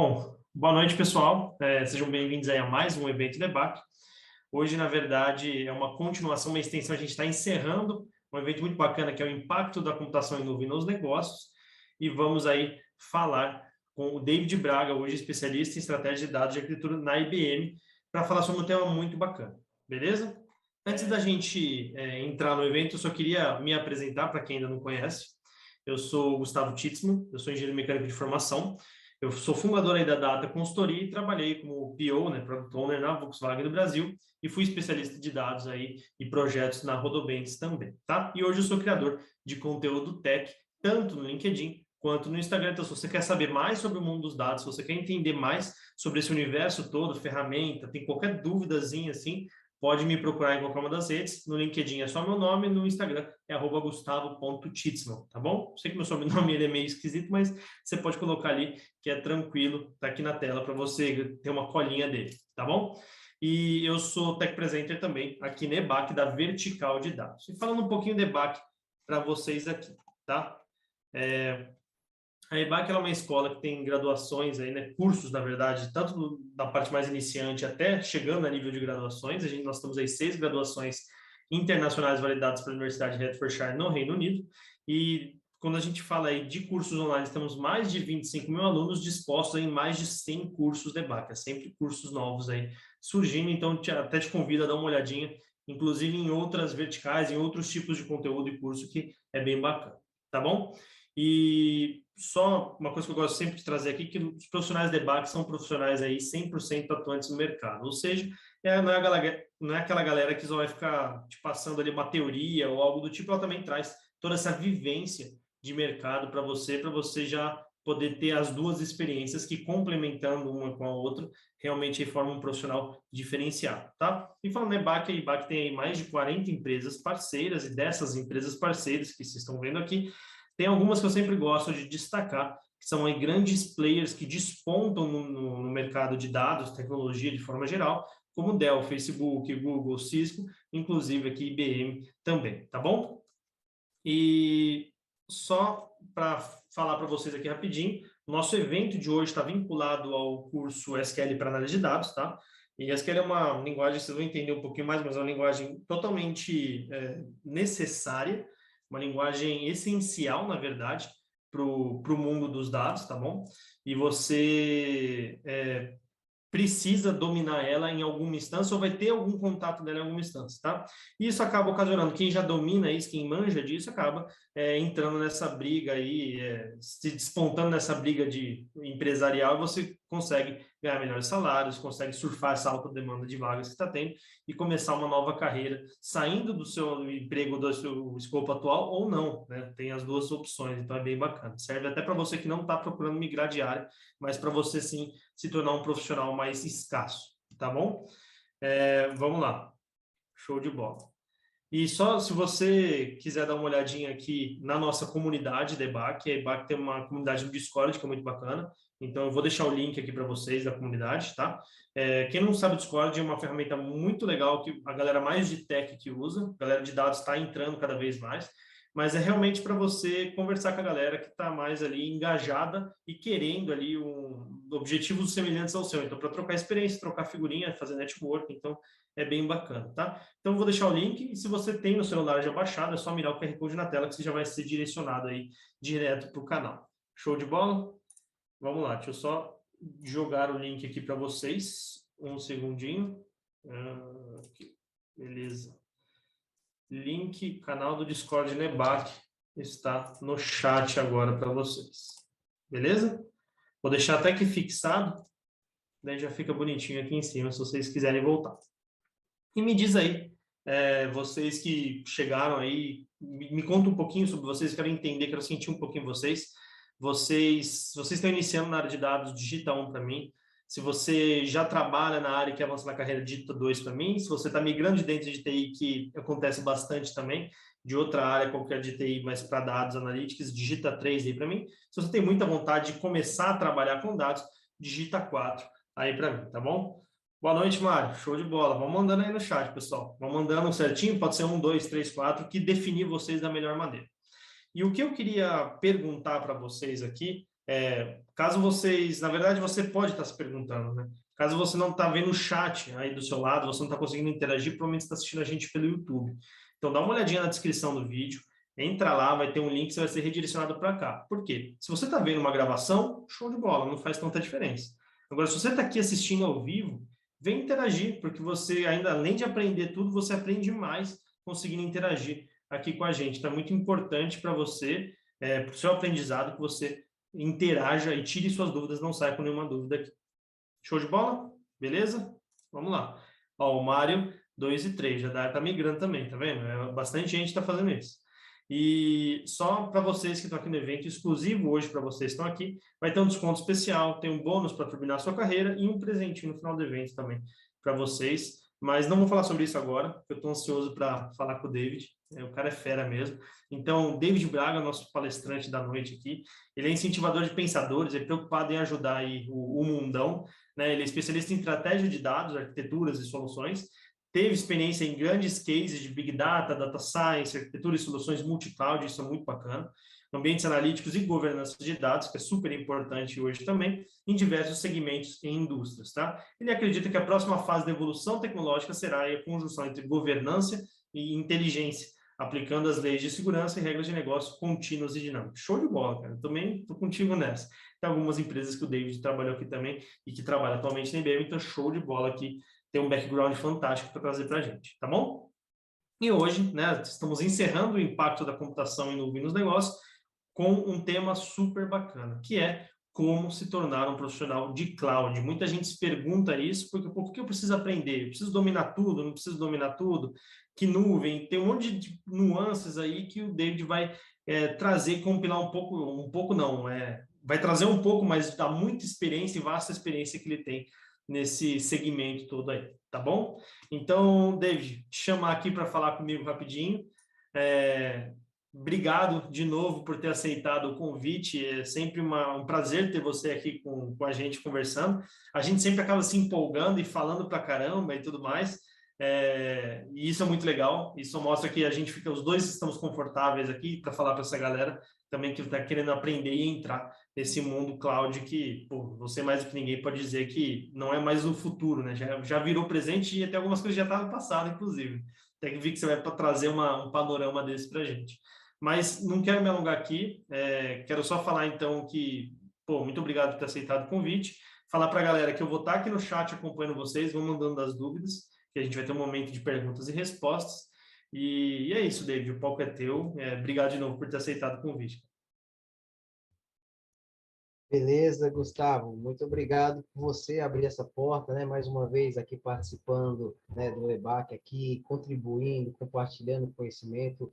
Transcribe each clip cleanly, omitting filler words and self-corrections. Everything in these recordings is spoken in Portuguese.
Bom, boa noite, pessoal. Sejam bem-vindos aí a mais um evento debate. Hoje, na verdade, é uma continuação, uma extensão. A gente está encerrando um evento muito bacana, que é o impacto da computação em nuvem nos negócios. E vamos aí falar com o David Braga, hoje especialista em estratégia de dados de arquitetura na IBM, para falar sobre um tema muito bacana. Beleza? Antes da gente entrar no evento, eu só queria me apresentar para quem ainda não conhece. Eu sou o Gustavo Titzman, eu sou engenheiro mecânico de formação. Eu sou fundador aí da Data Consultoria e trabalhei como PO, né, Product Owner na Volkswagen do Brasil e fui especialista de dados aí e projetos na Rodobanks também, tá? E hoje eu sou criador de conteúdo tech, tanto no LinkedIn quanto no Instagram. Então, se você quer saber mais sobre o mundo dos dados, se você quer entender mais sobre esse universo todo, ferramenta, tem qualquer duvidazinha assim, pode me procurar em qualquer uma das redes. No LinkedIn é só meu nome, no Instagram é @gustavo.titzman, tá bom? Sei que meu sobrenome ele é meio esquisito, mas você pode colocar ali que é tranquilo, tá aqui na tela para você ter uma colinha dele, tá bom? E eu sou Tech Presenter também aqui na EBAC da Vertical de Dados. E falando um pouquinho de EBAC para vocês aqui, tá? A EBAC é uma escola que tem graduações aí, né, cursos, na verdade, tanto da parte mais iniciante até chegando a nível de graduações. Nós temos aí 6 graduações internacionais validadas pela Universidade de Hertfordshire no Reino Unido. E quando a gente fala aí de cursos online, temos mais de 25 mil alunos dispostos em mais de 100 cursos de EBAC. É sempre cursos novos aí surgindo, então até te convido a dar uma olhadinha, inclusive em outras verticais, em outros tipos de conteúdo e curso que é bem bacana, tá bom? E só uma coisa que eu gosto sempre de trazer aqui, que os profissionais de EBAC são profissionais aí 100% atuantes no mercado, ou seja, não é aquela galera que só vai ficar te passando ali uma teoria ou algo do tipo, ela também traz toda essa vivência de mercado para você já poder ter as duas experiências que, complementando uma com a outra, realmente formam um profissional diferenciado, tá? E falando em EBAC, a EBAC tem aí mais de 40 empresas parceiras, e dessas empresas parceiras que vocês estão vendo aqui, tem algumas que eu sempre gosto de destacar, que são aí grandes players que despontam no mercado de dados, tecnologia de forma geral, como Dell, Facebook, Google, Cisco, inclusive aqui IBM também, tá bom? E só para falar para vocês aqui rapidinho, nosso evento de hoje está vinculado ao curso SQL para análise de dados, tá? E SQL é uma linguagem, vocês vão entender um pouquinho mais, mas é uma linguagem totalmente necessária, uma linguagem essencial, na verdade, para o mundo dos dados, tá bom? E você precisa dominar ela em alguma instância ou vai ter algum contato dela em alguma instância, tá? E isso acaba ocasionando, quem já domina isso, quem manja disso, acaba entrando nessa briga aí, se despontando nessa briga de empresarial, e você consegue ganhar melhores salários, consegue surfar essa alta demanda de vagas que está tendo e começar uma nova carreira, saindo do seu emprego, do seu escopo atual ou não, né? Tem as duas opções, então é bem bacana. Serve até para você que não está procurando migrar de área, mas para você sim se tornar um profissional mais escasso, tá bom? Vamos lá, show de bola. E só se você quiser dar uma olhadinha aqui na nossa comunidade da EBAC, a EBAC tem uma comunidade no Discord que é muito bacana, então eu vou deixar o link aqui para vocês da comunidade, tá? Quem não sabe, o Discord é uma ferramenta muito legal que a galera mais de tech que usa, a galera de dados está entrando cada vez mais, mas é realmente para você conversar com a galera que está mais ali engajada e querendo ali objetivos semelhantes ao seu. Então, para trocar experiência, trocar figurinha, fazer network, então é bem bacana, tá? Então, vou deixar o link e se você tem no celular já baixado, é só mirar o QR Code na tela que você já vai ser direcionado aí direto para o canal. Show de bola? Vamos lá, deixa eu só jogar o link aqui para vocês. Um segundinho. Aqui. Beleza. Link, canal do Discord Nebac está no chat agora para vocês. Beleza? Vou deixar até aqui fixado, daí já fica bonitinho aqui em cima, se vocês quiserem voltar. E me diz aí, vocês que chegaram aí, me conta um pouquinho sobre vocês, quero entender, quero sentir um pouquinho vocês. Vocês estão iniciando na área de dados, digita 1 para mim. Se você já trabalha na área e quer avançar na carreira, digita 2 para mim. Se você está migrando de dentro de TI, que acontece bastante também, de outra área, qualquer de TI, mas para dados analíticos, digita 3 aí para mim. Se você tem muita vontade de começar a trabalhar com dados, digita 4 aí para mim, tá bom? Boa noite, Mário. Show de bola. Vamos mandando aí no chat, pessoal. Vamos mandando certinho, pode ser 1, 2, 3, 4, que definir vocês da melhor maneira. E o que eu queria perguntar para vocês aqui Caso vocês, na verdade, você pode estar se perguntando, né? Caso você não está vendo o chat aí do seu lado, você não está conseguindo interagir, provavelmente você está assistindo a gente pelo YouTube. Então, dá uma olhadinha na descrição do vídeo, entra lá, vai ter um link, você vai ser redirecionado para cá. Por quê? Se você está vendo uma gravação, show de bola, não faz tanta diferença. Agora, se você está aqui assistindo ao vivo, vem interagir, porque você, ainda além de aprender tudo, você aprende mais conseguindo interagir aqui com a gente. Então, é muito importante para você, para o seu aprendizado, que você interaja e tire suas dúvidas, não saia com nenhuma dúvida aqui. Show de bola? Beleza? Vamos lá. Ó, o Mário 2 e 3 já tá migrando também, tá vendo? Bastante gente está fazendo isso. E só para vocês que estão aqui no evento, exclusivo hoje para vocês que estão aqui, vai ter um desconto especial, tem um bônus para turbinar a sua carreira e um presentinho no final do evento também para vocês. Mas não vou falar sobre isso agora, porque eu estou ansioso para falar com o David. O cara é fera mesmo. Então, David Braga, nosso palestrante da noite aqui, ele é incentivador de pensadores, ele é preocupado em ajudar aí o mundão, né? Ele é especialista em estratégia de dados, arquiteturas e soluções, teve experiência em grandes cases de Big Data, Data Science, arquitetura e soluções multi-cloud, isso é muito bacana, ambientes analíticos e governança de dados, que é super importante hoje também, em diversos segmentos e indústrias, tá? Ele acredita que a próxima fase da evolução tecnológica será a conjunção entre governança e inteligência, aplicando as leis de segurança e regras de negócio contínuas e dinâmicas. Show de bola, cara. Eu também estou contigo nessa. Tem algumas empresas que o David trabalhou aqui também e que trabalha atualmente na IBM, então show de bola aqui. Tem um background fantástico para trazer para a gente, tá bom? E hoje, né, estamos encerrando o impacto da computação em nuvem nos negócios com um tema super bacana, que é como se tornar um profissional de cloud. Muita gente se pergunta isso, porque por que eu preciso aprender? Eu preciso dominar tudo? Não preciso dominar tudo? Que nuvem? Tem um monte de nuances aí que o David vai trazer, compilar um pouco não, vai trazer um pouco, mas dá muita experiência e vasta experiência que ele tem nesse segmento todo aí, tá bom? Então, David, te chamar aqui para falar comigo rapidinho. Obrigado de novo por ter aceitado o convite. É sempre um prazer ter você aqui com a gente conversando. A gente sempre acaba se empolgando e falando pra caramba e tudo mais. E isso é muito legal. Isso mostra que a gente fica, os dois estamos confortáveis aqui para falar para essa galera também que está querendo aprender e entrar nesse mundo cloud que, pô, você mais do que ninguém pode dizer que não é mais o futuro, né? Já virou presente e até algumas coisas já estavam no passado, inclusive. Até que vi que você vai trazer um panorama desse para a gente. Mas não quero me alongar aqui, quero só falar então que, pô, muito obrigado por ter aceitado o convite. Falar para a galera que eu vou estar aqui no chat acompanhando vocês, vão mandando as dúvidas, que a gente vai ter um momento de perguntas e respostas. E é isso, David, o palco é teu. Obrigado de novo por ter aceitado o convite. Beleza, Gustavo, muito obrigado por você abrir essa porta, né? Mais uma vez aqui participando, né, do EBAC aqui, contribuindo, compartilhando conhecimento.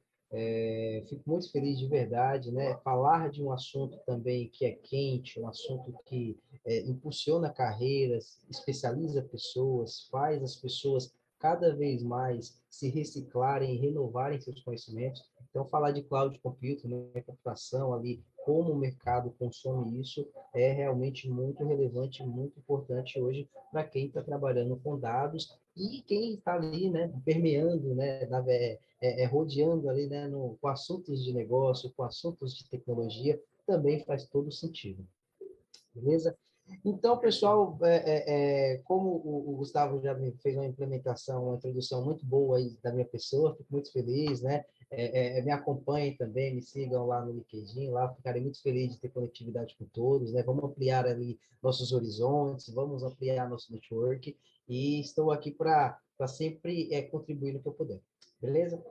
Fico muito feliz de verdade, né? Falar de um assunto também que é quente, um assunto que impulsiona carreiras, especializa pessoas, faz as pessoas cada vez mais se reciclarem e renovarem seus conhecimentos. Então, falar de cloud computing, né, computação ali, como o mercado consome isso, é realmente muito relevante, muito importante hoje para quem está trabalhando com dados e quem está ali, né, permeando, né, rodeando ali, né, com assuntos de negócio, com assuntos de tecnologia, também faz todo sentido. Beleza? Então, pessoal, como o Gustavo já me fez uma implementação, uma introdução muito boa aí da minha pessoa, fico muito feliz, né? Me acompanhem também, me sigam lá no LinkedIn, lá ficarei muito feliz de ter conectividade com todos, né? Vamos ampliar ali nossos horizontes, vamos ampliar nosso network e estou aqui para sempre contribuir no que eu puder. Beleza?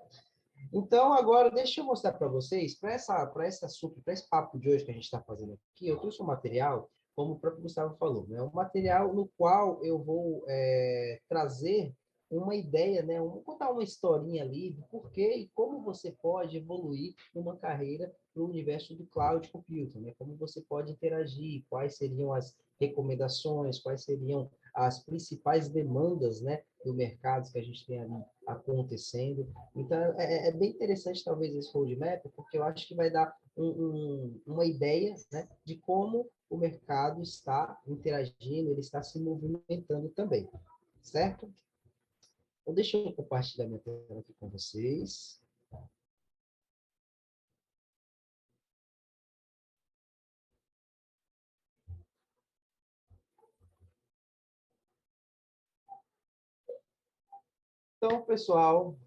Então, agora, deixa eu mostrar para vocês, para esse assunto, para esse papo de hoje que a gente está fazendo aqui, eu trouxe um material, como o próprio Gustavo falou, né? Um material no qual eu vou trazer uma ideia, né? Contar uma historinha ali do porquê e como você pode evoluir numa carreira para o universo do cloud computing, né? Como você pode interagir, quais seriam as recomendações, quais seriam as principais demandas, né, do mercado que a gente tem ali acontecendo. Então, é bem interessante, talvez, esse roadmap, porque eu acho que vai dar uma ideia, né, de como o mercado está interagindo, ele está se movimentando também, certo? Então, deixa eu compartilhar minha tela aqui com vocês. Então, pessoal,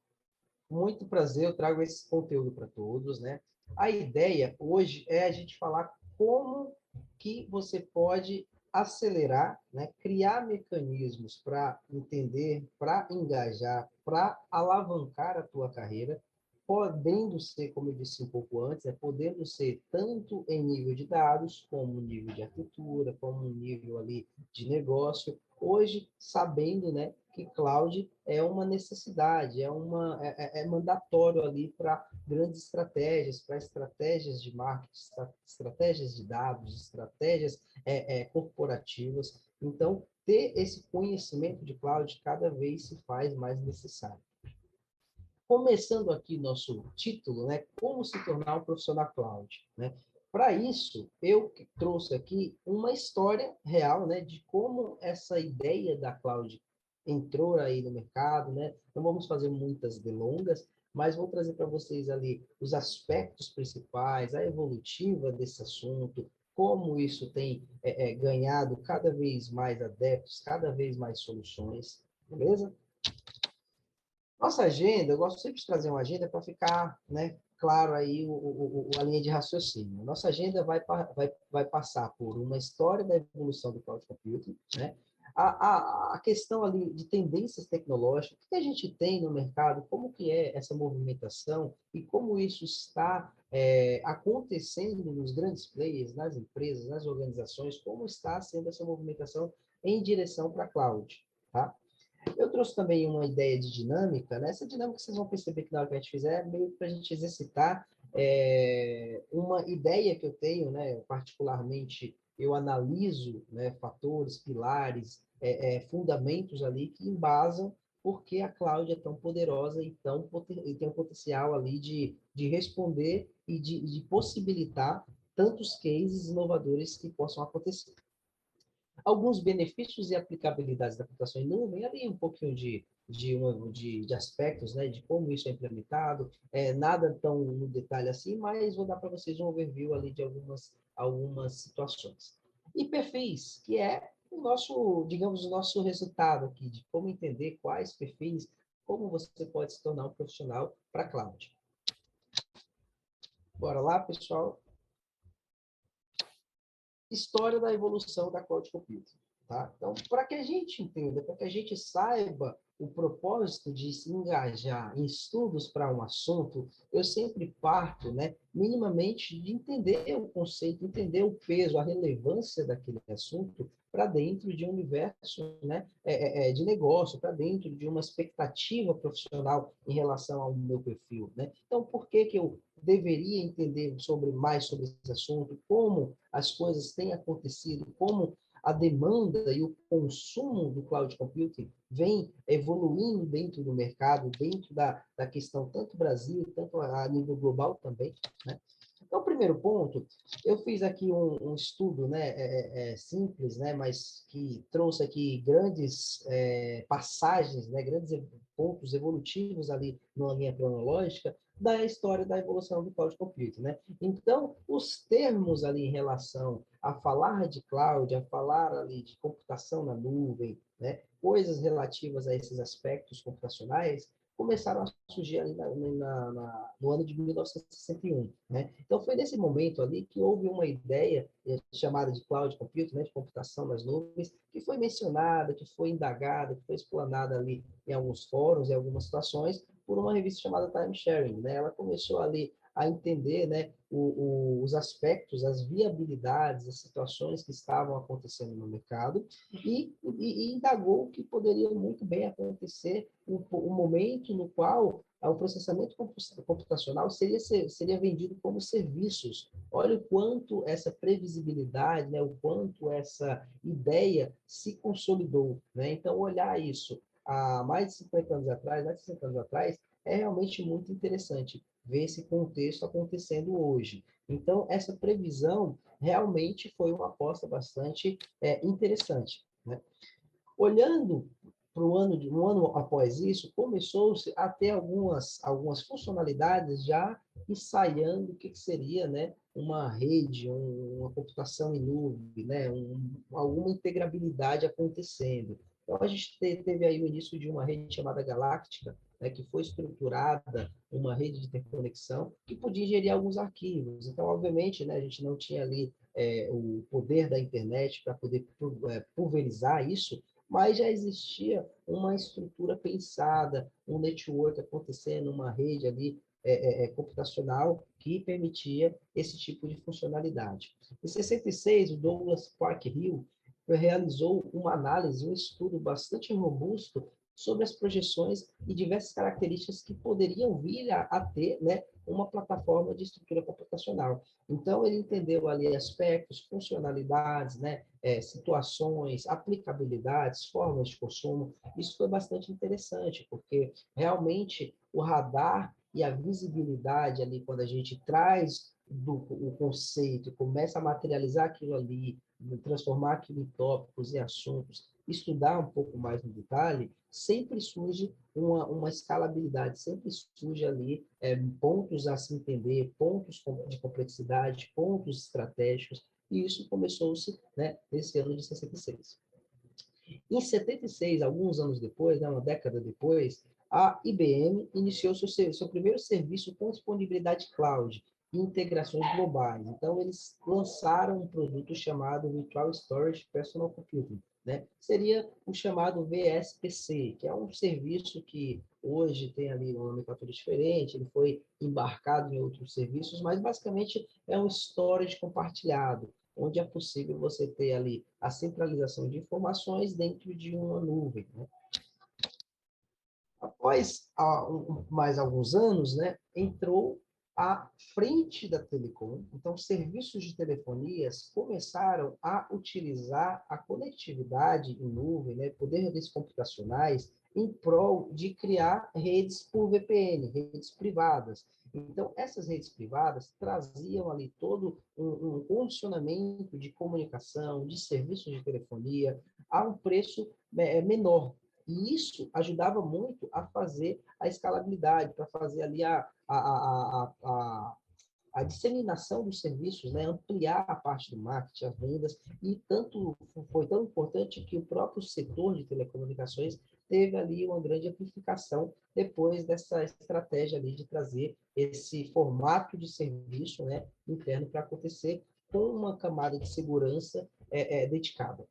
muito prazer, eu trago esse conteúdo para todos, né? A ideia hoje é a gente falar como que você pode acelerar, né? Criar mecanismos para entender, para engajar, para alavancar a tua carreira, podendo ser, como eu disse um pouco antes, podendo ser tanto em nível de dados, como nível de arquitetura, como nível ali de negócio, hoje sabendo, né, que cloud é uma necessidade, é mandatório ali para grandes estratégias, para estratégias de marketing, estratégias de dados, estratégias corporativas. Então, ter esse conhecimento de cloud cada vez se faz mais necessário. Começando aqui nosso título, né? Como se tornar um profissional cloud, né? Para isso, eu trouxe aqui uma história real, né, de como essa ideia da cloud entrou aí no mercado, né? Não vamos fazer muitas delongas, mas vou trazer para vocês ali os aspectos principais, a evolutiva desse assunto, como isso tem ganhado cada vez mais adeptos, cada vez mais soluções, beleza? Nossa agenda, eu gosto sempre de trazer uma agenda para ficar, né, claro aí a linha de raciocínio. Nossa agenda vai passar por uma história da evolução do cloud computing, né? A questão ali de tendências tecnológicas, o que a gente tem no mercado, como que é essa movimentação e como isso está acontecendo nos grandes players, nas empresas, nas organizações, como está sendo essa movimentação em direção para a cloud, tá? Eu trouxe também uma ideia de dinâmica, né? Essa dinâmica vocês vão perceber que na hora que a gente fizer é meio para a gente exercitar uma ideia que eu tenho, né? Particularmente, eu analiso, né, fatores, pilares, fundamentos ali que embasam porque a cloud é tão poderosa e tem um potencial ali de responder e de possibilitar tantos cases inovadores que possam acontecer. Alguns benefícios e aplicabilidades da computação em nuvem, ali um pouquinho de aspectos, né, de como isso é implementado, nada tão no detalhe assim, mas vou dar para vocês um overview ali de algumas situações. E perfis, que é o nosso, digamos, o nosso resultado aqui, de como entender quais perfis, como você pode se tornar um profissional para cloud. Bora lá, pessoal? História da evolução da cloud computing. Tá? Então, para que a gente entenda, para que a gente saiba o propósito de se engajar em estudos para um assunto, eu sempre parto, né, minimamente de entender o conceito, entender o peso, a relevância daquele assunto para dentro de um universo, né, de negócio, para dentro de uma expectativa profissional em relação ao meu perfil, né? Então, por que que eu deveria entender mais sobre esse assunto, como as coisas têm acontecido, como a demanda e o consumo do cloud computing vem evoluindo dentro do mercado, dentro da questão tanto Brasil, tanto a nível global também, né? Então, o primeiro ponto, eu fiz aqui um estudo, né, simples, né, mas que trouxe aqui grandes passagens, né, grandes pontos evolutivos ali numa linha cronológica da história da evolução do cloud computing, né? Então, os termos ali em relação a falar de cloud, a falar ali de computação na nuvem, né, coisas relativas a esses aspectos computacionais, começaram a surgir ali no ano de 1961, né? Então, foi nesse momento ali que houve uma ideia chamada de cloud computing, né, de computação nas nuvens, que foi mencionada, que foi indagada, que foi explanada ali em alguns fóruns, em algumas situações, por uma revista chamada Time Sharing, né? Ela começou ali a entender, né, os aspectos, as viabilidades, as situações que estavam acontecendo no mercado e indagou que poderia muito bem acontecer um momento no qual o processamento computacional seria vendido como serviços. Olha o quanto essa previsibilidade, né, o quanto essa ideia se consolidou, né? Então, olhar isso há mais de 50 anos atrás, mais de 60 anos atrás, é realmente muito interessante ver esse contexto acontecendo hoje. Então, essa previsão realmente foi uma aposta bastante interessante, né? Olhando para um ano após isso, começou-se a ter algumas funcionalidades já ensaiando o que seria, né, uma rede, uma computação em nuvem, né, alguma integrabilidade acontecendo. Então, a gente teve aí o início de uma rede chamada Galáctica, né, que foi estruturada uma rede de interconexão que podia gerir alguns arquivos. Então, obviamente, né, a gente não tinha ali o poder da internet para poder pulverizar isso, mas já existia uma estrutura pensada, um network acontecendo, uma rede ali computacional que permitia esse tipo de funcionalidade. Em 66, o Douglas Park-Hill realizou uma análise, um estudo bastante robusto sobre as projeções e diversas características que poderiam vir a ter, né, uma plataforma de estrutura computacional. Então, ele entendeu ali aspectos, funcionalidades, né, situações, aplicabilidades, formas de consumo. Isso foi bastante interessante, porque realmente o radar e a visibilidade ali, quando a gente traz o conceito, começa a materializar aquilo ali, transformar aquilo em tópicos e assuntos, estudar um pouco mais no detalhe, sempre surge uma escalabilidade, sempre surge ali pontos a se entender, pontos de complexidade, pontos estratégicos, e isso começou-se, né, nesse ano de 66. Em 76, alguns anos depois, né, uma década depois, a IBM iniciou seu primeiro serviço com disponibilidade cloud e integrações globais. Então, eles lançaram um produto chamado Virtual Storage Personal Computing, né? Seria o chamado VSPC, que é um serviço que hoje tem ali uma nomenclatura diferente, ele foi embarcado em outros serviços, mas basicamente é um storage compartilhado, onde é possível você ter ali a centralização de informações dentro de uma nuvem, né? Após mais alguns anos, né, entrou à frente da Telecom. Então, serviços de telefonias começaram a utilizar a conectividade em nuvem, né, poderes computacionais, em prol de criar redes por VPN, redes privadas. Então, essas redes privadas traziam ali todo um condicionamento de comunicação, de serviços de telefonia, a um preço menor. E isso ajudava muito a fazer a escalabilidade, para fazer ali a disseminação dos serviços, né? Ampliar a parte do marketing, as vendas, e tanto foi tão importante que o próprio setor de telecomunicações teve ali uma grande amplificação depois dessa estratégia ali de trazer esse formato de serviço, né, interno para acontecer com uma camada de segurança dedicada.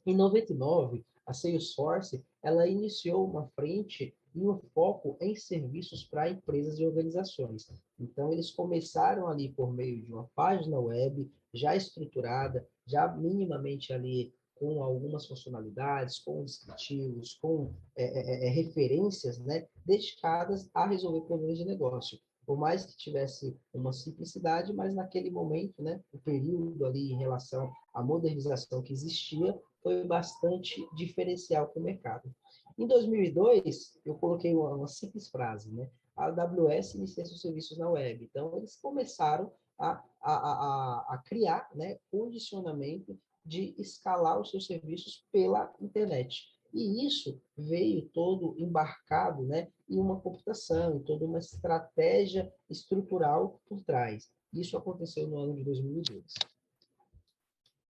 Em 99, a Salesforce ela iniciou uma frente e um foco em serviços para empresas e organizações. Então, eles começaram ali por meio de uma página web já estruturada, já minimamente ali com algumas funcionalidades, com descritivos, com referências, né, dedicadas a resolver problemas de negócio. Por mais que tivesse uma simplicidade, mas naquele momento, né, o período ali em relação à modernização que existia, foi bastante diferencial para o mercado. Em 2002, eu coloquei uma simples frase, né? A AWS inicia seus serviços na web. Então, eles começaram a criar, né, condicionamento de escalar os seus serviços pela internet. E isso veio todo embarcado, né, em uma computação, em toda uma estratégia estrutural por trás. Isso aconteceu no ano de 2002.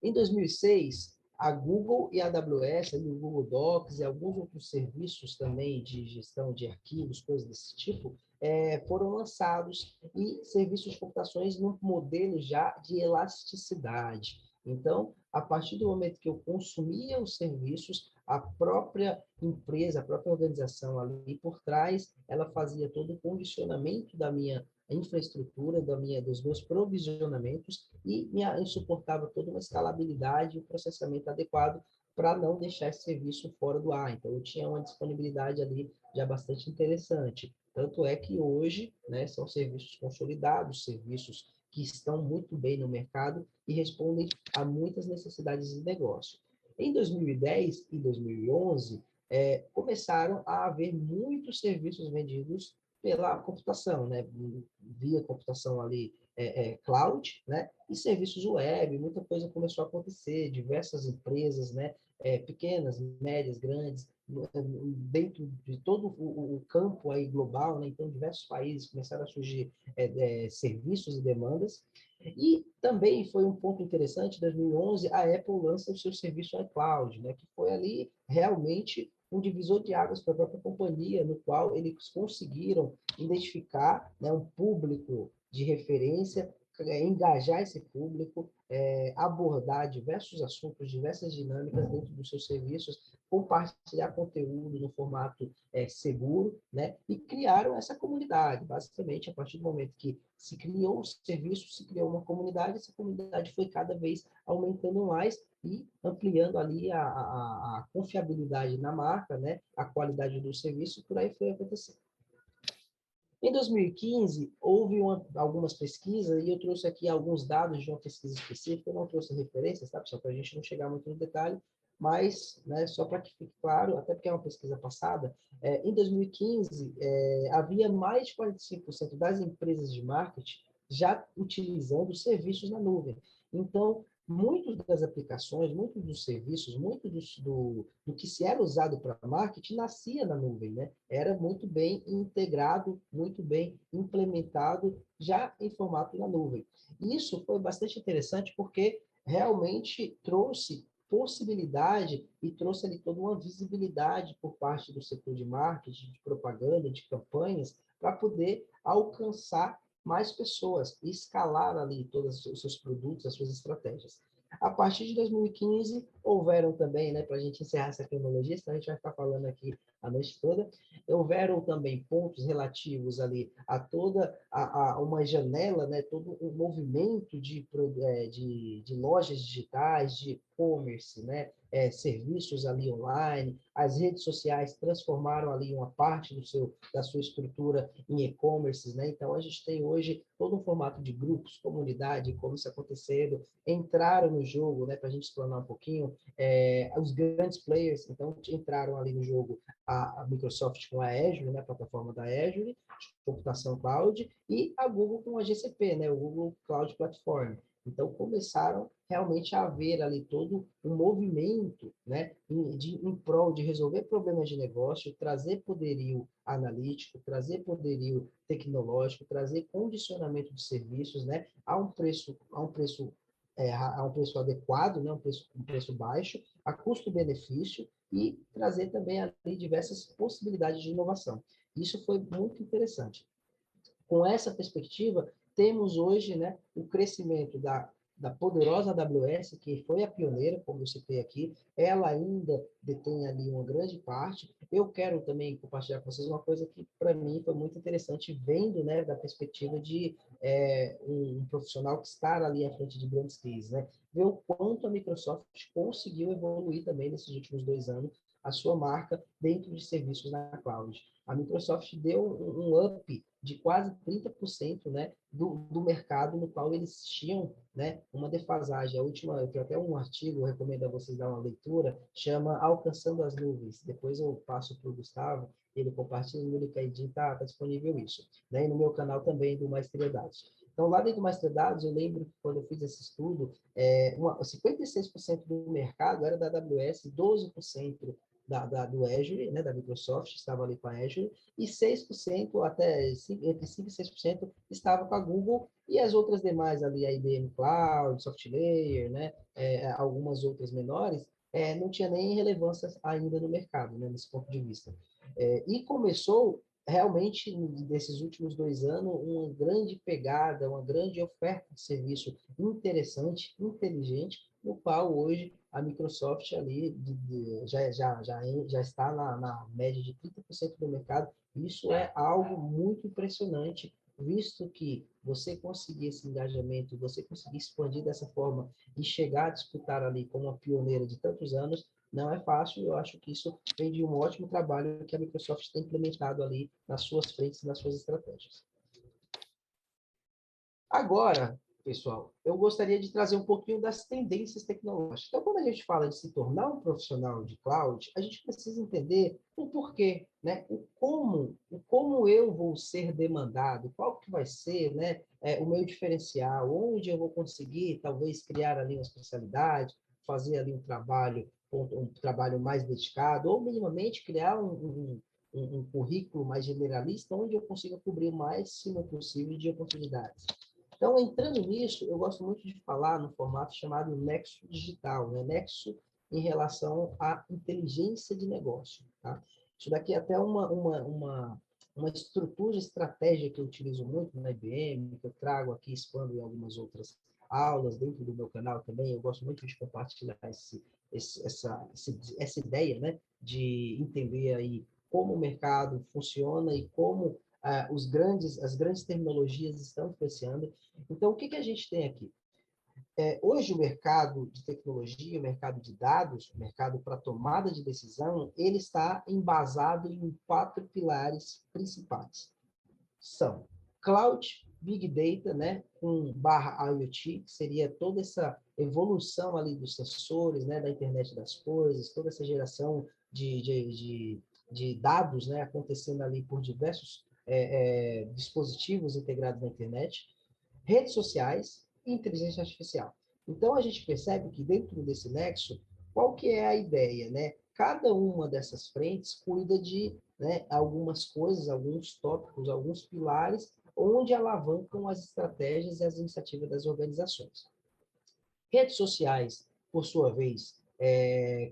Em 2006, a Google e a AWS, o Google Docs e alguns outros serviços também de gestão de arquivos, coisas desse tipo, foram lançados e serviços de computações num modelo já de elasticidade. Então, a partir do momento que eu consumia os serviços, a própria empresa, a própria organização ali por trás, ela fazia todo o condicionamento da minha infraestrutura, dos meus provisionamentos e suportava toda uma escalabilidade e um processamento adequado para não deixar esse serviço fora do ar. Então, eu tinha uma disponibilidade ali já bastante interessante. Tanto é que hoje, né, são serviços consolidados, serviços que estão muito bem no mercado e respondem a muitas necessidades de negócio. Em 2010 e 2011, começaram a haver muitos serviços vendidos pela computação, né? Via computação ali cloud, né? E serviços web, muita coisa começou a acontecer, diversas empresas, né? Pequenas, médias, grandes, dentro de todo o campo aí global, né? Então, diversos países começaram a surgir serviços e demandas. E também foi um ponto interessante, em 2011, a Apple lança o seu serviço iCloud, né? Que foi ali realmente um divisor de águas para a própria companhia, no qual eles conseguiram identificar, né, um público de referência, engajar esse público, abordar diversos assuntos, diversas dinâmicas dentro dos seus serviços, compartilhar conteúdo no formato seguro, né? E criaram essa comunidade. Basicamente, a partir do momento que se criou o serviço, se criou uma comunidade, essa comunidade foi cada vez aumentando mais e ampliando ali a confiabilidade na marca, né? A qualidade do serviço, por aí foi acontecendo. Em 2015, houve algumas pesquisas, e eu trouxe aqui alguns dados de uma pesquisa específica, eu não trouxe referências, tá, pessoal, para a gente não chegar muito no detalhe, mas, né, só para que fique claro, até porque é uma pesquisa passada, em 2015, havia mais de 45% das empresas de marketing já utilizando serviços na nuvem. Então, muitas das aplicações, muitos dos serviços, muito do que se era usado para marketing nascia na nuvem, né? Era muito bem integrado, muito bem implementado já em formato na nuvem. Isso foi bastante interessante porque realmente trouxe possibilidade e trouxe ali toda uma visibilidade por parte do setor de marketing, de propaganda, de campanhas, para poder alcançar mais pessoas e escalar ali todos os seus produtos, as suas estratégias. A partir de 2015, houveram também, né, para a gente encerrar essa cronologia, senão a gente vai ficar falando aqui a noite toda, houveram também pontos relativos ali a toda uma janela, né, todo um movimento de lojas digitais, de e-commerce, né, serviços ali online, as redes sociais transformaram ali uma parte da sua estrutura em e-commerce, né? Então a gente tem hoje todo um formato de grupos, comunidade, como isso acontecendo, entraram no jogo, né? Para a gente explanar um pouquinho, os grandes players, então entraram ali no jogo a Microsoft com a Azure, né? A plataforma da Azure, de computação cloud, e a Google com a GCP, né? O Google Cloud Platform. Então, começaram realmente a haver ali todo um movimento, né, em prol de resolver problemas de negócio, trazer poderio analítico, trazer poderio tecnológico, trazer condicionamento de serviços, né, a um preço adequado, né, um preço baixo, a custo-benefício e trazer também ali diversas possibilidades de inovação. Isso foi muito interessante. Com essa perspectiva, temos hoje, né, o crescimento da poderosa AWS, que foi a pioneira, como eu citei aqui, ela ainda detém ali uma grande parte. Eu quero também compartilhar com vocês uma coisa que, para mim, foi muito interessante, vendo, né, da perspectiva de um profissional que está ali à frente de grandes cases, né? Ver o quanto a Microsoft conseguiu evoluir também nesses últimos 2 anos a sua marca dentro de serviços na cloud. A Microsoft deu um up de quase 30%, né, do mercado no qual eles tinham, né, uma defasagem. A última, eu tenho até um artigo, eu recomendo a vocês dar uma leitura, chama Alcançando as Nuvens. Depois eu passo para o Gustavo, ele compartilha no LinkedIn, tá disponível isso. Né, e no meu canal também do Maestria Dados. Então, lá dentro do Maestria Dados, eu lembro que quando eu fiz esse estudo, 56% do mercado era da AWS, 12% do Azure, né, da Microsoft, estava ali com a Azure, e 6%, entre 5% e 6%, estava com a Google, e as outras demais ali, a IBM Cloud, SoftLayer, né, algumas outras menores, não tinha nem relevância ainda no mercado, né, nesse ponto de vista. E começou realmente, nesses últimos 2 anos, uma grande pegada, uma grande oferta de serviço interessante, inteligente, no qual hoje a Microsoft ali já está na média de 30% do mercado. Isso é algo muito impressionante, visto que você conseguir esse engajamento, você conseguir expandir dessa forma e chegar a disputar ali como uma pioneira de tantos anos, não é fácil. Eu acho que isso vem de um ótimo trabalho que a Microsoft tem implementado ali nas suas frentes, nas suas estratégias. Agora, pessoal, eu gostaria de trazer um pouquinho das tendências tecnológicas. Então, quando a gente fala de se tornar um profissional de cloud, a gente precisa entender o porquê, né? O como eu vou ser demandado, qual que vai ser, né, o meu diferencial, onde eu vou conseguir, talvez, criar ali uma especialidade, fazer ali um trabalho um trabalho mais dedicado, ou minimamente criar um currículo mais generalista, onde eu consiga cobrir o máximo possível de oportunidades. Então, entrando nisso, eu gosto muito de falar no formato chamado Nexo Digital, né? Nexo em relação à inteligência de negócio. Tá? Isso daqui é até uma estrutura, estratégia que eu utilizo muito na IBM, que eu trago aqui, expando em algumas outras aulas dentro do meu canal também. Eu gosto muito de compartilhar essa ideia, né, de entender aí como o mercado funciona e como as grandes tecnologias estão influenciando. Então, o que que a gente tem aqui? Hoje, o mercado de tecnologia, o mercado de dados, o mercado para tomada de decisão, ele está embasado em 4 pilares principais. São Cloud, Big Data, né, com barra IoT, que seria toda essa evolução ali dos sensores, né, da internet das coisas, toda essa geração de dados, né, acontecendo ali por diversos dispositivos integrados na internet, redes sociais e inteligência artificial. Então, a gente percebe que dentro desse nexo, qual que é a ideia, né? Cada uma dessas frentes cuida de, né, algumas coisas, alguns tópicos, alguns pilares, onde alavancam as estratégias e as iniciativas das organizações. Redes sociais, por sua vez,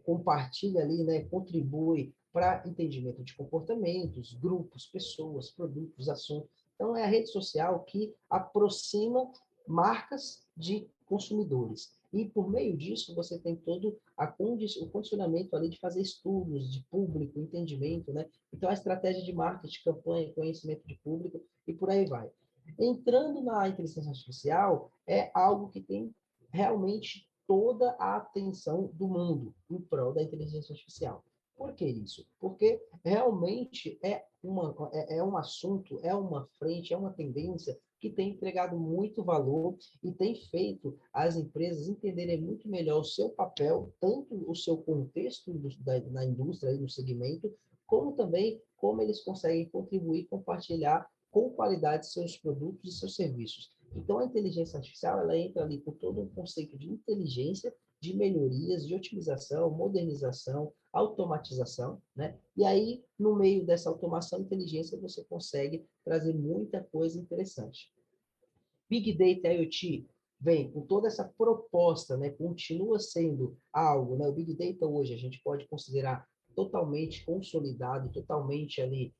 compartilha ali, né, contribui para entendimento de comportamentos, grupos, pessoas, produtos, assuntos. Então, é a rede social que aproxima marcas de consumidores. E, por meio disso, você tem todo o condicionamento ali de fazer estudos de público, entendimento, né? Então, a estratégia de marketing, campanha, conhecimento de público, e por aí vai. Entrando na inteligência artificial, é algo que tem realmente toda a atenção do mundo em prol da inteligência artificial. Por que isso? Porque realmente um assunto, é uma frente, é uma tendência que tem entregado muito valor e tem feito as empresas entenderem muito melhor o seu papel, tanto o seu contexto na indústria, no segmento, como também como eles conseguem contribuir, compartilhar com qualidade seus produtos e seus serviços. Então, a inteligência artificial, ela entra ali por todo um conceito de inteligência, de melhorias, de otimização, modernização, automatização, né? E aí, no meio dessa automação e inteligência, você consegue trazer muita coisa interessante. Big Data IoT vem com toda essa proposta, né? Continua sendo algo, né? O Big Data hoje a gente pode considerar totalmente consolidado, totalmente ali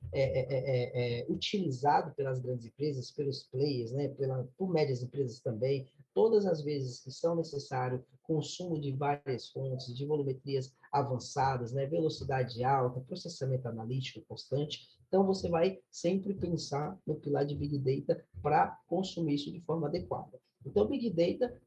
utilizado pelas grandes empresas, pelos players, né, por médias empresas também, todas as vezes que são necessário consumo de várias fontes, de volumetrias avançadas, né, velocidade alta, processamento analítico constante. Então, você vai sempre pensar no pilar de Big Data para consumir isso de forma adequada. Então, Big Data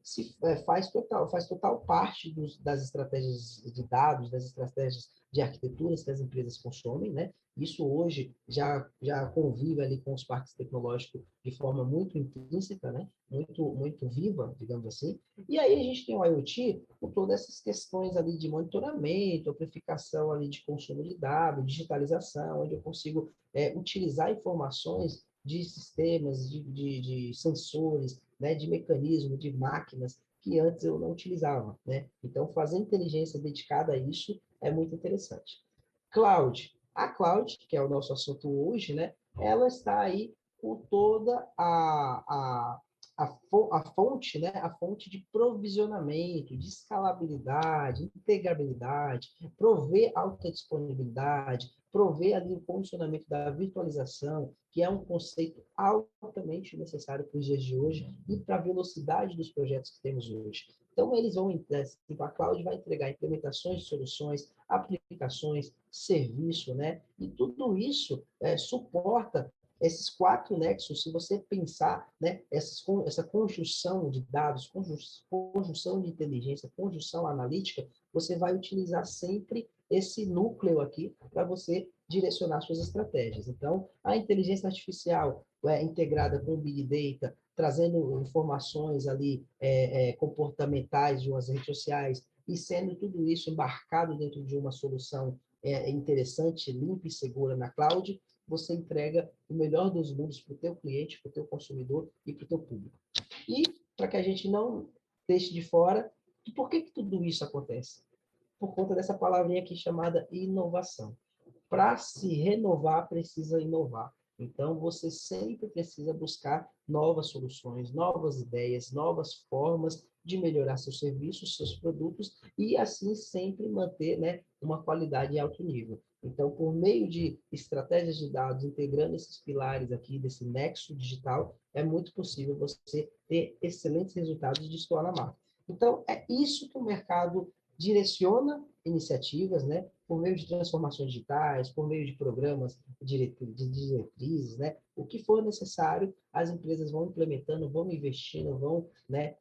faz total parte das estratégias de dados, das estratégias de arquiteturas que as empresas consomem, né? Isso hoje já convive ali com os parques tecnológicos de forma muito intrínseca, né? Muito viva, digamos assim. E aí a gente tem o IoT com todas essas questões ali de monitoramento, amplificação ali de consumo de dados, digitalização, onde eu consigo utilizar informações de sistemas, de sensores, né, de mecanismos, de máquinas que antes eu não utilizava, né? Então, fazer inteligência dedicada a isso é muito interessante. Cloud. A cloud, que é o nosso assunto hoje, né? Ela está aí com toda a fonte, né? A fonte de provisionamento, de escalabilidade, integrabilidade, prover alta disponibilidade, prover ali o condicionamento da virtualização, que é um conceito altamente necessário para os dias de hoje e para a velocidade dos projetos que temos hoje. Então, eles vão, a cloud vai entregar implementações de soluções, aplicações, serviço, né? E tudo isso suporta esses 4 nexos. Se você pensar, né, essa conjunção de dados, conjunção de inteligência, conjunção analítica, você vai utilizar sempre esse núcleo aqui para você direcionar suas estratégias. Então, a inteligência artificial integrada com o Big Data, trazendo informações ali comportamentais de umas redes sociais e sendo tudo isso embarcado dentro de uma solução interessante, limpa e segura na cloud, você entrega o melhor dos mundos para o teu cliente, para o teu consumidor e para o teu público. E, para que a gente não deixe de fora, por que tudo isso acontece? por conta dessa palavrinha aqui chamada inovação. Para se renovar, precisa inovar. Então, você sempre precisa buscar novas soluções, novas ideias, novas formas de melhorar seus serviços, seus produtos e, assim, sempre manter, né, uma qualidade em alto nível. Então, por meio de estratégias de dados, integrando esses pilares aqui, desse nexo digital, é muito possível você ter excelentes resultados de escoar na marca. Então, é isso que o mercado direciona iniciativas, né, por meio de transformações digitais, por meio de programas de diretrizes, né, o que for necessário, as empresas vão implementando, vão investindo, vão, né,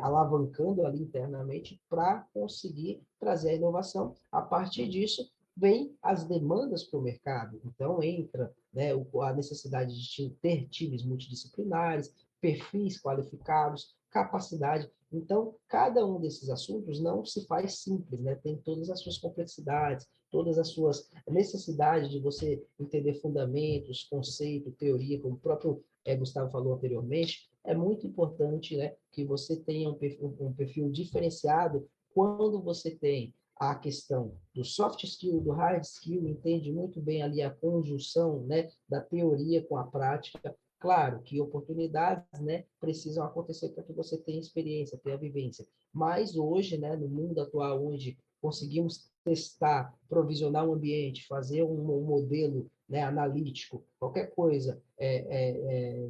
alavancando ali internamente para conseguir trazer a inovação. A partir disso, vem as demandas para o mercado. Então, entra, né, a necessidade de ter times multidisciplinares, perfis qualificados, capacidade. Então, cada um desses assuntos não se faz simples, né? Tem todas as suas complexidades, todas as suas necessidades de você entender fundamentos, conceito, teoria, como o próprio Gustavo falou anteriormente. É muito importante, né, que você tenha um perfil diferenciado quando você tem a questão do soft skill, do hard skill, entende muito bem ali a conjunção, né, da teoria com a prática. Claro que oportunidades, né, precisam acontecer para que você tenha experiência, tenha vivência. Mas hoje, né, no mundo atual, onde conseguimos testar, provisionar um ambiente, fazer um modelo, né, analítico, qualquer coisa,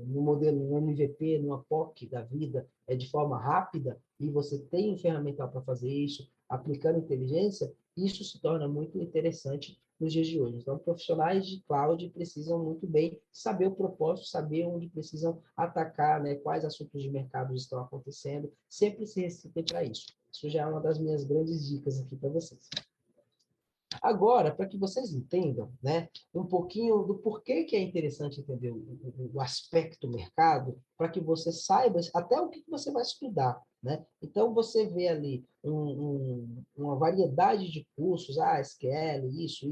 no modelo, no MVP, numa POC da vida, de forma rápida, e você tem um ferramental para fazer isso, aplicando inteligência, isso se torna muito interessante nos dias de hoje. Então, profissionais de cloud precisam muito bem saber o propósito, saber onde precisam atacar, né, quais assuntos de mercado estão acontecendo, sempre se recitem para isso. Isso já é uma das minhas grandes dicas aqui para vocês. Agora, para que vocês entendam, né, um pouquinho do porquê que é interessante entender o aspecto mercado, para que você saiba até o que você vai estudar, né? Então, você vê ali uma variedade de cursos, SQL, isso.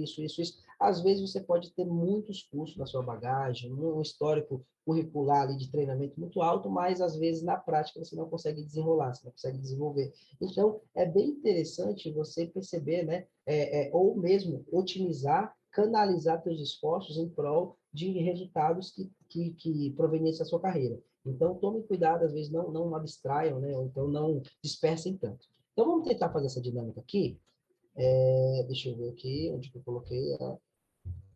Às vezes, você pode ter muitos cursos na sua bagagem, um histórico curricular ali de treinamento muito alto, mas, às vezes, na prática, você não consegue desenrolar, você não consegue desenvolver. Então, é bem interessante você perceber, né, ou mesmo otimizar, canalizar seus esforços em prol de resultados que provenientes da sua carreira. Então, tome cuidado, às vezes não abstraiam, né? Ou então não dispersem tanto. Então, vamos tentar fazer essa dinâmica aqui. Deixa eu ver aqui, onde que eu coloquei.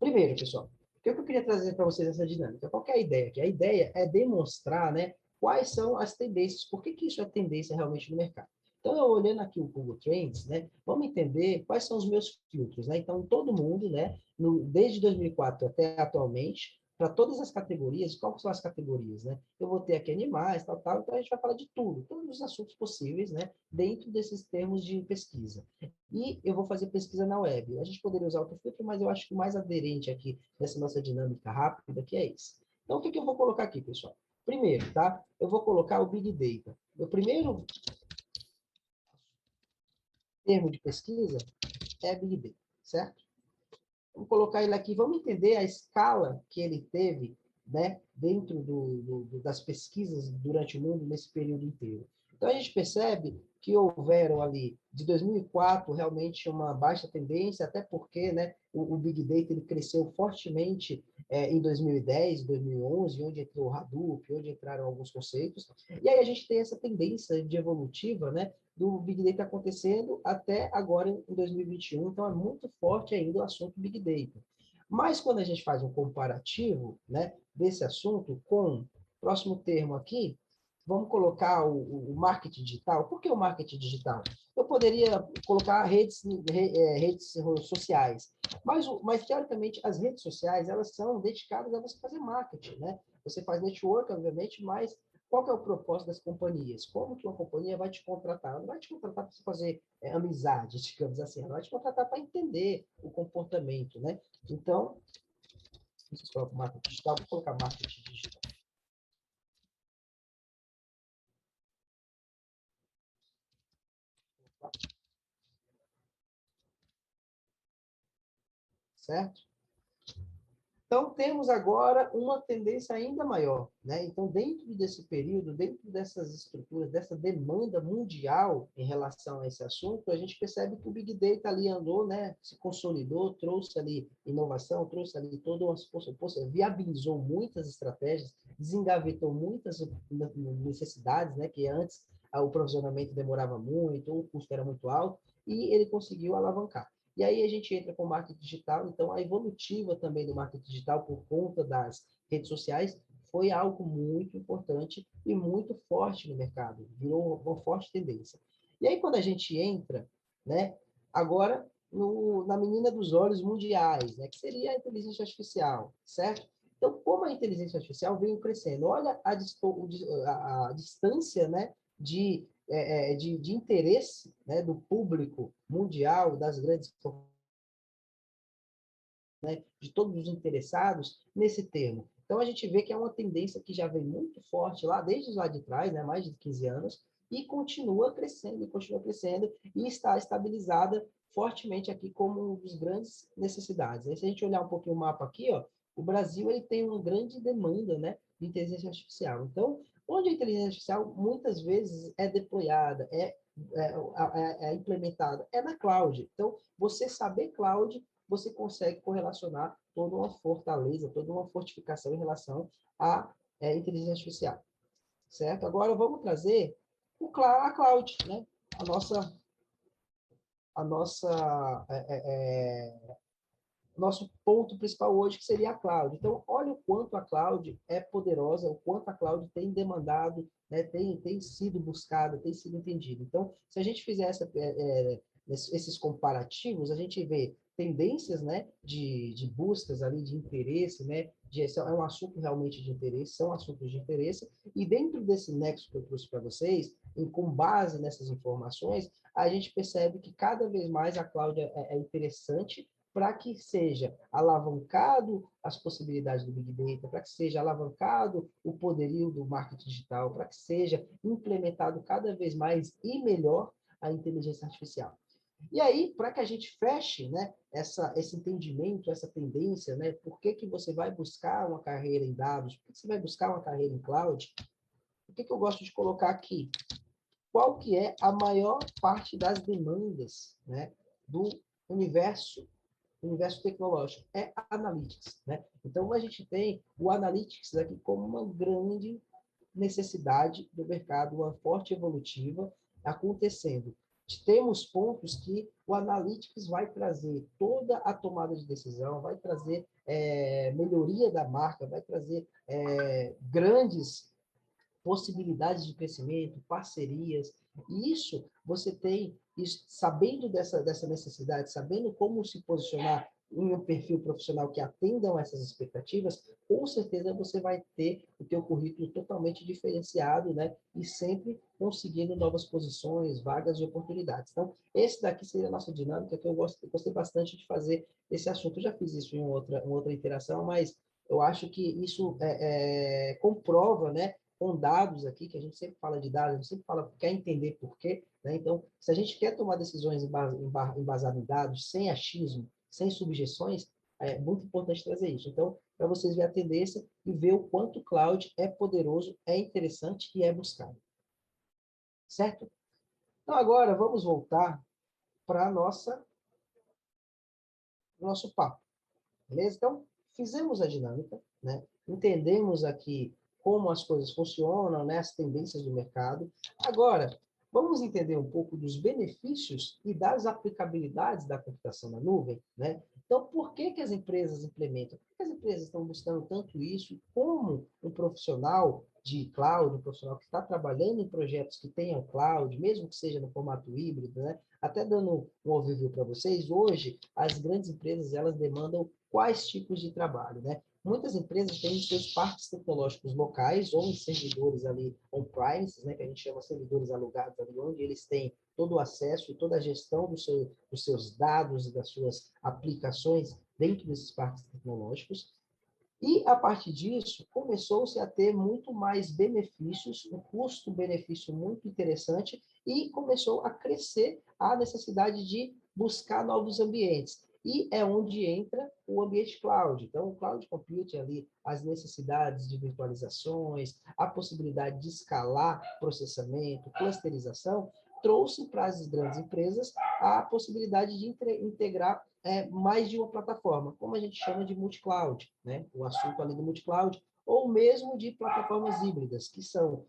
Primeiro, pessoal, o que eu queria trazer para vocês essa dinâmica? Qual que é a ideia aqui? A ideia é demonstrar, né, quais são as tendências, por que isso é tendência realmente no mercado. Então, eu olhando aqui o Google Trends, né, vamos entender quais são os meus filtros, né? Então, todo mundo, né, desde 2004 até atualmente, para todas as categorias, quais são as categorias, né? Eu vou ter aqui animais, tal, então a gente vai falar de tudo, todos os assuntos possíveis, né, dentro desses termos de pesquisa. E eu vou fazer pesquisa na web. A gente poderia usar outro filtro, mas eu acho que o mais aderente aqui nessa nossa dinâmica rápida que é esse. Então, o que eu vou colocar aqui, pessoal? Primeiro, tá? Eu vou colocar o Big Data. O primeiro termo de pesquisa é Big Data, certo? Vamos colocar ele aqui, vamos entender a escala que ele teve, né, dentro das pesquisas durante o mundo nesse período inteiro. Então, a gente percebe que houveram ali, de 2004, realmente uma baixa tendência, até porque, né, o Big Data ele cresceu fortemente em 2010, 2011, onde entrou o Hadoop, onde entraram alguns conceitos, e aí a gente tem essa tendência de evolutiva, né, do Big Data acontecendo até agora em 2021, então é muito forte ainda o assunto Big Data. Mas quando a gente faz um comparativo, né, desse assunto com o próximo termo aqui, vamos colocar o marketing digital. Por que o marketing digital? Eu poderia colocar redes sociais, mas teoricamente as redes sociais elas são dedicadas a você fazer marketing, né? Você faz network, obviamente, mas qual que é o propósito das companhias? Como que uma companhia vai te contratar? Ela não vai te contratar para você fazer amizade, digamos assim. Ela vai te contratar para entender o comportamento, né? Então, se eu coloco marketing digital, vou colocar marketing digital. Certo? Então, temos agora uma tendência ainda maior, né? Então, dentro desse período, dentro dessas estruturas, dessa demanda mundial em relação a esse assunto, a gente percebe que o Big Data ali andou, né? Se consolidou, trouxe ali inovação, trouxe ali toda uma força, viabilizou muitas estratégias, desengavetou muitas necessidades, né? Que antes o provisionamento demorava muito, ou o custo era muito alto, e ele conseguiu alavancar. E aí a gente entra com o marketing digital, então a evolutiva também do marketing digital por conta das redes sociais foi algo muito importante e muito forte no mercado, virou uma forte tendência. E aí quando a gente entra, né, agora na menina dos olhos mundiais, né, que seria a inteligência artificial, certo? Então, como a inteligência artificial veio crescendo, olha a distância, né, de interesse, né, do público mundial, das grandes, né, de todos os interessados nesse termo. Então, a gente vê que é uma tendência que já vem muito forte lá, desde lá de trás, né, mais de 15 anos, e continua crescendo, e está estabilizada fortemente aqui como uma das grandes necessidades. Aí, se a gente olhar um pouquinho o mapa aqui, ó, o Brasil ele tem uma grande demanda, né, de inteligência artificial. Então, onde a inteligência artificial muitas vezes é deployada, é implementada, é na cloud. Então, você saber cloud, você consegue correlacionar toda uma fortaleza, toda uma fortificação em relação à inteligência artificial, certo? Agora vamos trazer a cloud, né? A nossa, a nossa nosso ponto principal hoje, que seria a cloud. Então, olha o quanto a cloud é poderosa, o quanto a cloud tem demandado, né, tem sido buscada, tem sido entendida. Então, se a gente fizer esses comparativos, a gente vê tendências, né, de buscas ali, de interesse, né, é um assunto realmente de interesse, são assuntos de interesse, e dentro desse nexo que eu trouxe para vocês, com base nessas informações, a gente percebe que cada vez mais a cloud é interessante para que seja alavancado as possibilidades do Big Data, para que seja alavancado o poderio do marketing digital, para que seja implementado cada vez mais e melhor a inteligência artificial. E aí, para que a gente feche, né, esse entendimento, essa tendência, né, por que você vai buscar uma carreira em dados, por que você vai buscar uma carreira em cloud, o que eu gosto de colocar aqui? Qual que é a maior parte das demandas, né, do universo tecnológico? É Analytics, né? Então, a gente tem o Analytics aqui como uma grande necessidade do mercado, uma forte evolutiva acontecendo. Temos pontos que o Analytics vai trazer toda a tomada de decisão, vai trazer melhoria da marca, vai trazer grandes possibilidades de crescimento, parcerias. E isso você tem, sabendo dessa necessidade, sabendo como se posicionar em um perfil profissional que atendam essas expectativas, com certeza você vai ter o teu currículo totalmente diferenciado, né? E sempre conseguindo novas posições, vagas e oportunidades. Então, esse daqui seria a nossa dinâmica, que eu gostei bastante de fazer esse assunto. Eu já fiz isso em uma outra interação, mas eu acho que isso comprova, né, com dados aqui, que a gente sempre fala de dados, a gente sempre fala, quer entender por quê, né? Então, se a gente quer tomar decisões embasadas em dados, sem achismo, sem subjeções, é muito importante trazer isso. Então, para vocês verem a tendência e ver o quanto o cloud é poderoso, é interessante e é buscado. Certo? Então, agora vamos voltar para nosso papo. Beleza? Então, fizemos a dinâmica, né? Entendemos aqui como as coisas funcionam, né? As tendências do mercado. Agora, vamos entender um pouco dos benefícios e das aplicabilidades da computação na nuvem, né? Então, por que as empresas implementam? Por que as empresas estão buscando tanto isso? Como um profissional de cloud, um profissional que está trabalhando em projetos que tenham cloud, mesmo que seja no formato híbrido, né? Até dando um overview para vocês, hoje as grandes empresas elas demandam quais tipos de trabalho, né? Muitas empresas têm seus parques tecnológicos locais ou em servidores ali on-premises, né, que a gente chama servidores alugados ali, onde eles têm todo o acesso e toda a gestão dos seus dados e das suas aplicações dentro desses parques tecnológicos. E, a partir disso, começou-se a ter muito mais benefícios, um custo-benefício muito interessante, e começou a crescer a necessidade de buscar novos ambientes. E é onde entra o ambiente cloud. Então, o cloud computing ali, as necessidades de virtualizações, a possibilidade de escalar processamento, clusterização, trouxe para as grandes empresas a possibilidade de integrar mais de uma plataforma, como a gente chama de multi-cloud, né? O assunto ali do multi-cloud, ou mesmo de plataformas híbridas, que são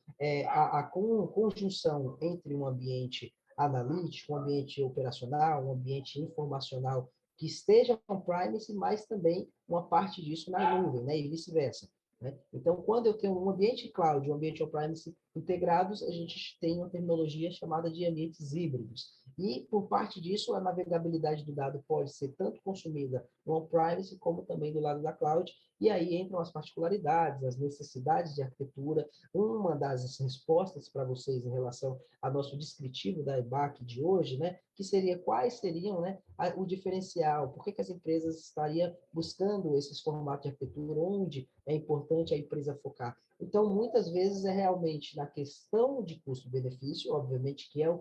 a conjunção entre um ambiente analítico, um ambiente operacional, um ambiente informacional que esteja on-premise, mas também uma parte disso na nuvem, né? E vice-versa. Né? Então, quando eu tenho um ambiente cloud e um ambiente on-premise integrados, a gente tem uma terminologia chamada de ambientes híbridos. E, por parte disso, a navegabilidade do dado pode ser tanto consumida no on-premise, como também do lado da cloud, e aí entram as particularidades, as necessidades de arquitetura. Uma das respostas para vocês em relação ao nosso descritivo da EBAC de hoje, né, que seria quais seriam, né, o diferencial, por que as empresas estariam buscando esses formatos de arquitetura, onde é importante a empresa focar. Então, muitas vezes é realmente na questão de custo-benefício, obviamente que é o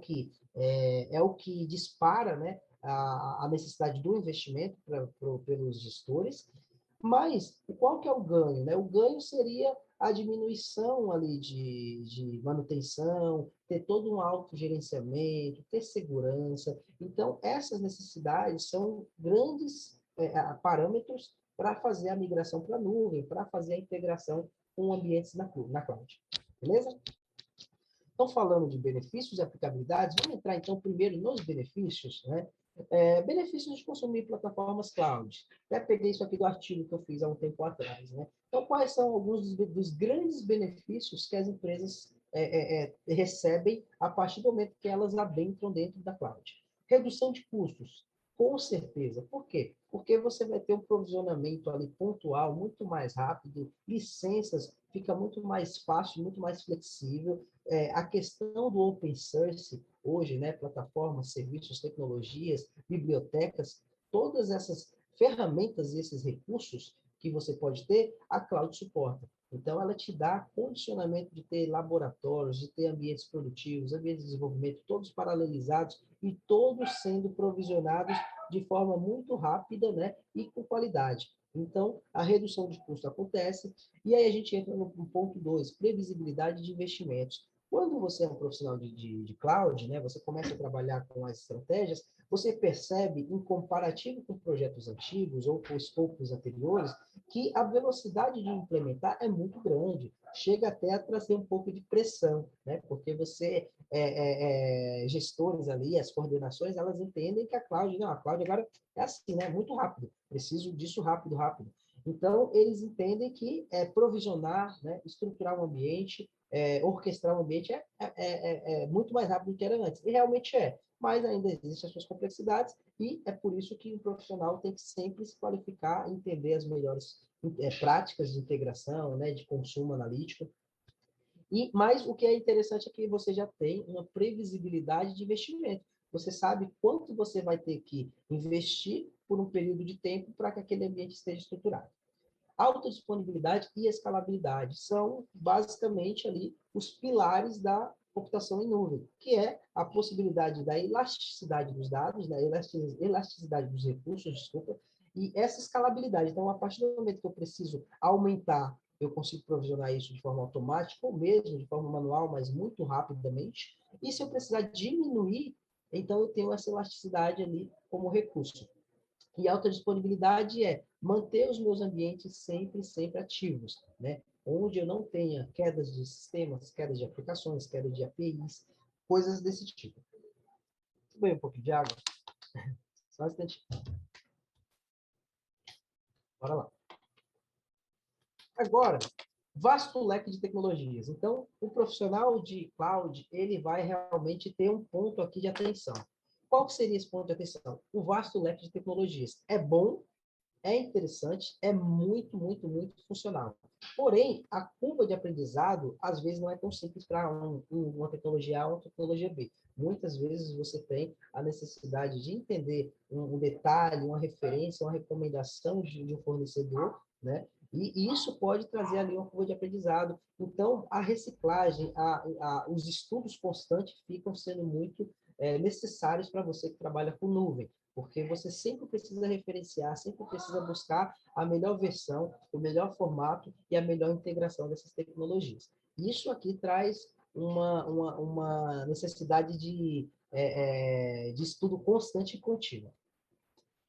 que dispara, né, a necessidade do investimento pelos gestores, mas qual que é o ganho? Né? O ganho seria a diminuição ali de manutenção, ter todo um autogerenciamento, ter segurança. Então, essas necessidades são grandes parâmetros para fazer a migração para a nuvem, para fazer a integração com ambientes na cloud. Beleza? Então, falando de benefícios e aplicabilidades, vamos entrar, então, primeiro nos benefícios, né? Benefícios de consumir plataformas cloud. Até peguei isso aqui do artigo que eu fiz há um tempo atrás, né? Então, quais são alguns dos grandes benefícios que as empresas recebem a partir do momento que elas adentram dentro da cloud? Redução de custos, com certeza. Por quê? Porque você vai ter um provisionamento ali pontual muito mais rápido, licenças fica muito mais fácil, muito mais flexível. A questão do open source, hoje, né, plataformas, serviços, tecnologias, bibliotecas, todas essas ferramentas e esses recursos que você pode ter, a cloud suporta. Então, ela te dá condicionamento de ter laboratórios, de ter ambientes produtivos, ambientes de desenvolvimento, todos paralelizados e todos sendo provisionados de forma muito rápida, né, e com qualidade. Então, a redução de custo acontece, e aí a gente entra no ponto 2, previsibilidade de investimentos. Quando você é um profissional de cloud, né, você começa a trabalhar com as estratégias, você percebe, em comparativo com projetos antigos ou com escopos anteriores, que a velocidade de implementar é muito grande, chega até a trazer um pouco de pressão, né, porque você, gestores ali, as coordenações, elas entendem que a cloud agora é assim, né, muito rápido, preciso disso rápido, rápido. Então, eles entendem que provisionar, né, estruturar um ambiente, orquestrar um ambiente é muito mais rápido do que era antes. E realmente é, mas ainda existem as suas complexidades e é por isso que o profissional tem que sempre se qualificar, entender as melhores práticas de integração, né, de consumo analítico. Mas o que é interessante é que você já tem uma previsibilidade de investimento. Você sabe quanto você vai ter que investir por um período de tempo para que aquele ambiente esteja estruturado. Alta disponibilidade e escalabilidade são basicamente ali os pilares da computação em nuvem, que é a possibilidade da elasticidade dos dados, da elasticidade dos recursos, desculpa, e essa escalabilidade. Então, a partir do momento que eu preciso aumentar, eu consigo provisionar isso de forma automática ou mesmo de forma manual, mas muito rapidamente. E se eu precisar diminuir, então eu tenho essa elasticidade ali como recurso. E alta disponibilidade é manter os meus ambientes sempre ativos, né? Onde eu não tenha quedas de sistemas, quedas de aplicações, quedas de APIs, coisas desse tipo. Vou beber um pouquinho de água. Só um instante. Bora lá. Agora, vasto leque de tecnologias. Então, o profissional de cloud, ele vai realmente ter um ponto aqui de atenção. Qual seria esse ponto de atenção? O vasto leque de tecnologias. É bom, é interessante, é muito funcional. Porém, a curva de aprendizado, às vezes, não é tão simples para uma tecnologia A ou uma tecnologia B. Muitas vezes você tem a necessidade de entender um detalhe, uma referência, uma recomendação de um fornecedor, né? E isso pode trazer ali uma curva de aprendizado. Então, a reciclagem, os estudos constantes ficam sendo muito necessários para você que trabalha com nuvem. porque você sempre precisa referenciar, sempre precisa buscar a melhor versão, o melhor formato e a melhor integração dessas tecnologias. Isso aqui traz uma necessidade de estudo constante e contínuo.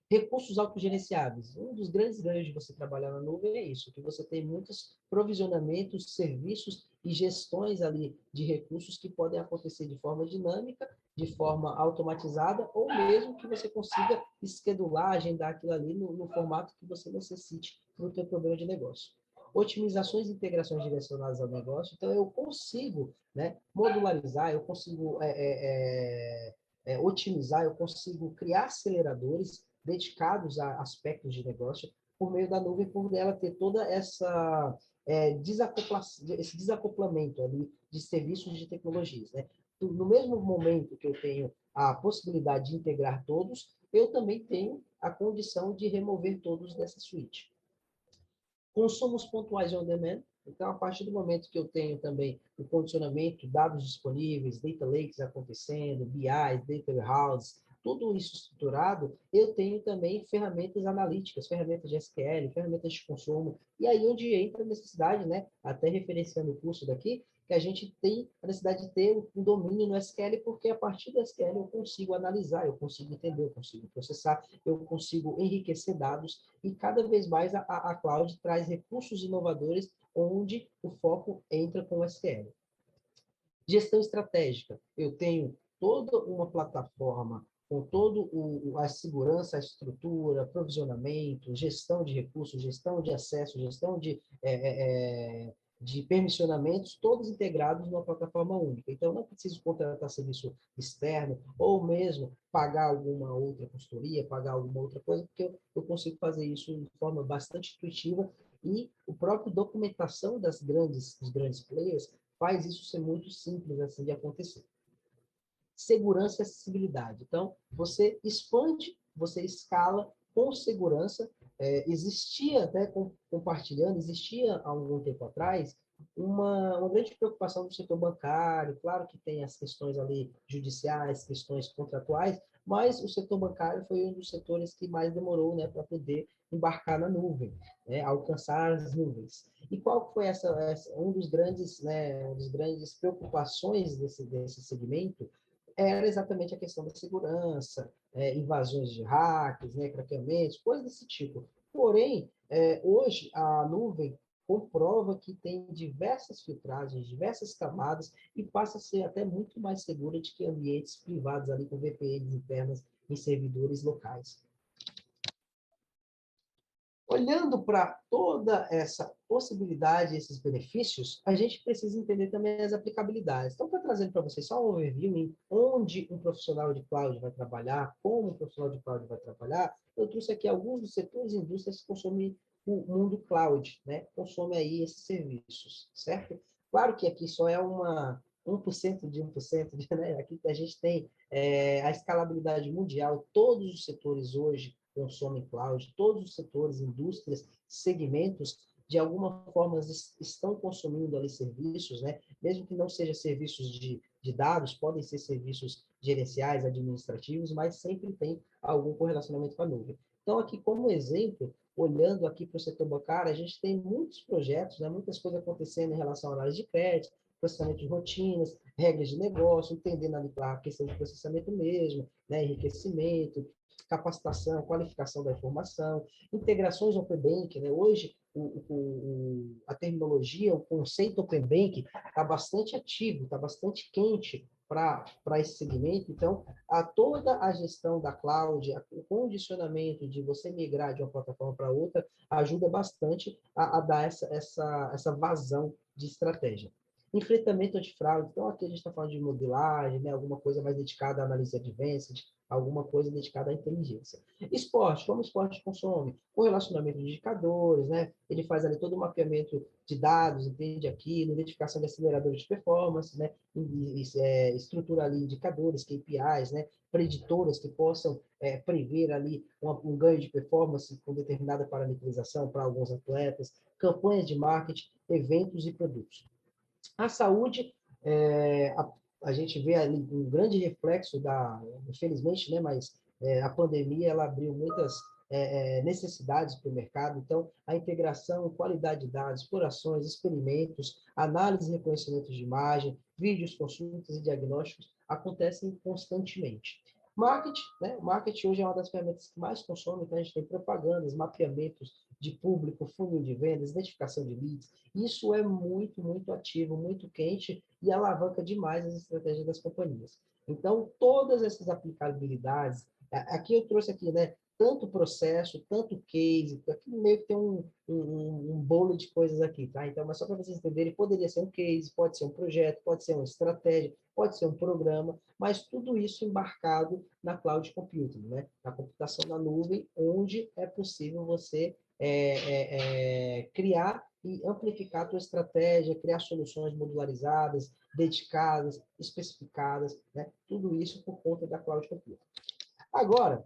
Recursos autogerenciáveis. Um dos grandes ganhos de você trabalhar na nuvem é isso, que você tem muitos provisionamentos, serviços e gestões ali de recursos que podem acontecer de forma dinâmica, de forma automatizada, ou mesmo que você consiga schedular, agendar aquilo ali no formato que você necessite para o seu problema de negócio. Otimizações e integrações direcionadas ao negócio. Então, eu consigo, né, modularizar, eu consigo otimizar, eu consigo criar aceleradores dedicados a aspectos de negócio por meio da nuvem, por ela ter toda essa esse desacoplamento ali de serviços de tecnologias, né? No mesmo momento que eu tenho a possibilidade de integrar todos, eu também tenho a condição de remover todos dessa suíte. Consumos pontuais on demand. Então, a partir do momento que eu tenho também o condicionamento, dados disponíveis, data lakes acontecendo, BI, data warehouse, tudo isso estruturado, eu tenho também ferramentas analíticas, ferramentas de SQL, ferramentas de consumo, e aí onde entra a necessidade, né, até referenciando o curso daqui, que a gente tem a necessidade de ter um domínio no SQL, porque a partir do SQL eu consigo analisar, eu consigo entender, eu consigo processar, eu consigo enriquecer dados, e cada vez mais a cloud traz recursos inovadores onde o foco entra com o SQL. Gestão estratégica. Eu tenho toda uma plataforma com todo a segurança, a estrutura, provisionamento, gestão de recursos, gestão de acesso, gestão de permissionamentos, todos integrados numa plataforma única. Então, eu não preciso contratar serviço externo ou mesmo pagar alguma outra consultoria, pagar alguma outra coisa, porque eu consigo fazer isso de forma bastante intuitiva e a própria documentação dos grandes players faz isso ser muito simples assim de acontecer. Segurança e acessibilidade. Então, você expande, você escala com segurança. Existia, até compartilhando, existia há algum tempo atrás, uma grande preocupação do setor bancário. Claro que tem as questões ali judiciais, questões contratuais, mas o setor bancário foi um dos setores que mais demorou, né, para poder embarcar na nuvem, né, alcançar as nuvens. E qual foi um dos grandes, né, preocupações desse segmento era exatamente a questão da segurança, invasões de hacks, né, craqueamentos, coisas desse tipo. Porém, hoje a nuvem comprova que tem diversas filtragens, diversas camadas e passa a ser até muito mais segura do que ambientes privados ali com VPNs internas em servidores locais. Olhando para toda essa possibilidade, esses benefícios, a gente precisa entender também as aplicabilidades. Então, para trazer para vocês só um overview em onde um profissional de cloud vai trabalhar, como um profissional de cloud vai trabalhar, eu trouxe aqui alguns dos setores e indústrias que consomem o mundo cloud, né? Consome aí esses serviços, certo? Claro que aqui só é 1% de 1%, né? Aqui a gente tem a escalabilidade mundial, todos os setores hoje consomem cloud, todos os setores, indústrias, segmentos, de alguma forma estão consumindo ali serviços, né? Mesmo que não sejam serviços de dados, podem ser serviços gerenciais, administrativos, mas sempre tem algum correlacionamento com a nuvem. Então, aqui como exemplo, olhando aqui para o setor bancário, a gente tem muitos projetos, né? Muitas coisas acontecendo em relação à análise de crédito, processamento de rotinas, regras de negócio, entendendo ali a questão de processamento mesmo, né? Enriquecimento, capacitação, qualificação da informação, integrações Open Bank, né? Hoje, a terminologia, o conceito Open Bank está bastante ativo, está bastante quente para esse segmento. Então, toda a gestão da cloud, o condicionamento de você migrar de uma plataforma para outra, ajuda bastante a dar essa vazão de estratégia. Enfrentamento antifraude, então aqui a gente está falando de modelagem, né, alguma coisa mais dedicada à análise advanced, alguma coisa dedicada à inteligência. Esporte, como o esporte consome? O relacionamento de indicadores, né? Ele faz ali todo o mapeamento de dados, entende aquilo, identificação de aceleradores de performance, né? Estrutura ali indicadores, KPIs, né? Preditoras que possam prever ali um ganho de performance com determinada parametrização para alguns atletas, campanhas de marketing, eventos e produtos. A saúde, a gente vê ali um grande reflexo infelizmente, né, mas a pandemia ela abriu muitas necessidades para o mercado, então a integração, qualidade de dados, explorações, experimentos, análise e reconhecimento de imagem, vídeos, consultas e diagnósticos acontecem constantemente. Marketing, né? Marketing hoje é uma das ferramentas que mais consome, então a gente tem propagandas, mapeamentos de público, funil de vendas, identificação de leads. Isso é muito, muito ativo, muito quente e alavanca demais as estratégias das companhias. Então, todas essas aplicabilidades, aqui eu trouxe aqui, né? Tanto processo, tanto case, aqui meio que tem um bolo de coisas aqui, tá? Então, mas só para vocês entenderem, poderia ser um case, pode ser um projeto, pode ser uma estratégia, pode ser um programa, mas tudo isso embarcado na cloud computing, né? Na computação na nuvem, onde é possível você criar e amplificar a tua estratégia, criar soluções modularizadas, dedicadas, especificadas, né? Tudo isso por conta da cloud computing. Agora,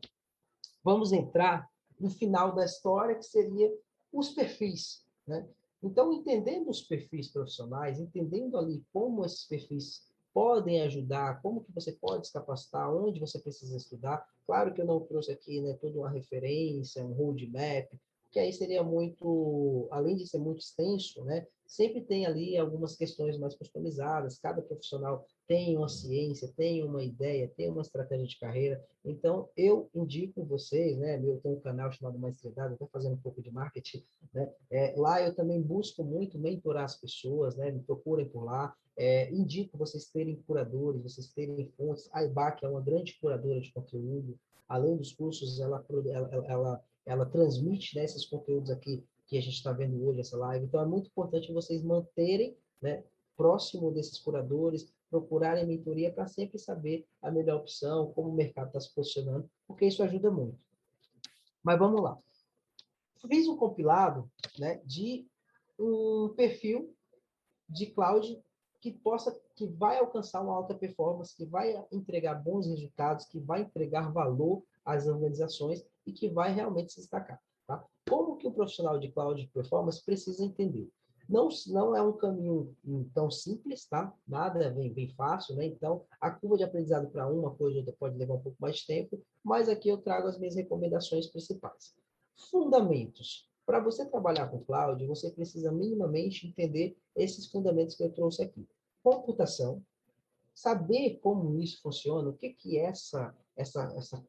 vamos entrar no final da história, que seria os perfis, né? Então, entendendo os perfis profissionais, entendendo ali como esses perfis podem ajudar, como que você pode se capacitar, onde você precisa estudar. Claro que eu não trouxe aqui, né, toda uma referência, um roadmap, que aí seria muito, além de ser muito extenso, né, sempre tem ali algumas questões mais customizadas, cada profissional tem uma ciência, tem uma ideia, tem uma estratégia de carreira. Então, eu indico vocês, né, eu tenho um canal chamado Maestria Dada, estou fazendo um pouco de marketing, né, lá eu também busco muito mentorar as pessoas, né, me procurem por lá, indico vocês terem curadores, vocês terem fontes. A IBAC é uma grande curadora de conteúdo, além dos cursos, ela transmite, né, esses conteúdos aqui que a gente está vendo hoje, essa live. Então, é muito importante vocês manterem, né, próximo desses curadores, procurarem mentoria para sempre saber a melhor opção, como o mercado está se posicionando, porque isso ajuda muito. Mas vamos lá. Fiz um compilado, né, de um perfil de cloud que vai alcançar uma alta performance, que vai entregar bons resultados, que vai entregar valor às organizações e que vai realmente se destacar. Tá? Como que o profissional de cloud performance precisa entender? Não é um caminho tão simples, tá? Nada vem bem fácil, né? Então, a curva de aprendizado para uma coisa pode levar um pouco mais de tempo, mas aqui eu trago as minhas recomendações principais. Fundamentos. Para você trabalhar com cloud, você precisa minimamente entender esses fundamentos que eu trouxe aqui. Computação, saber como isso funciona, o que é essa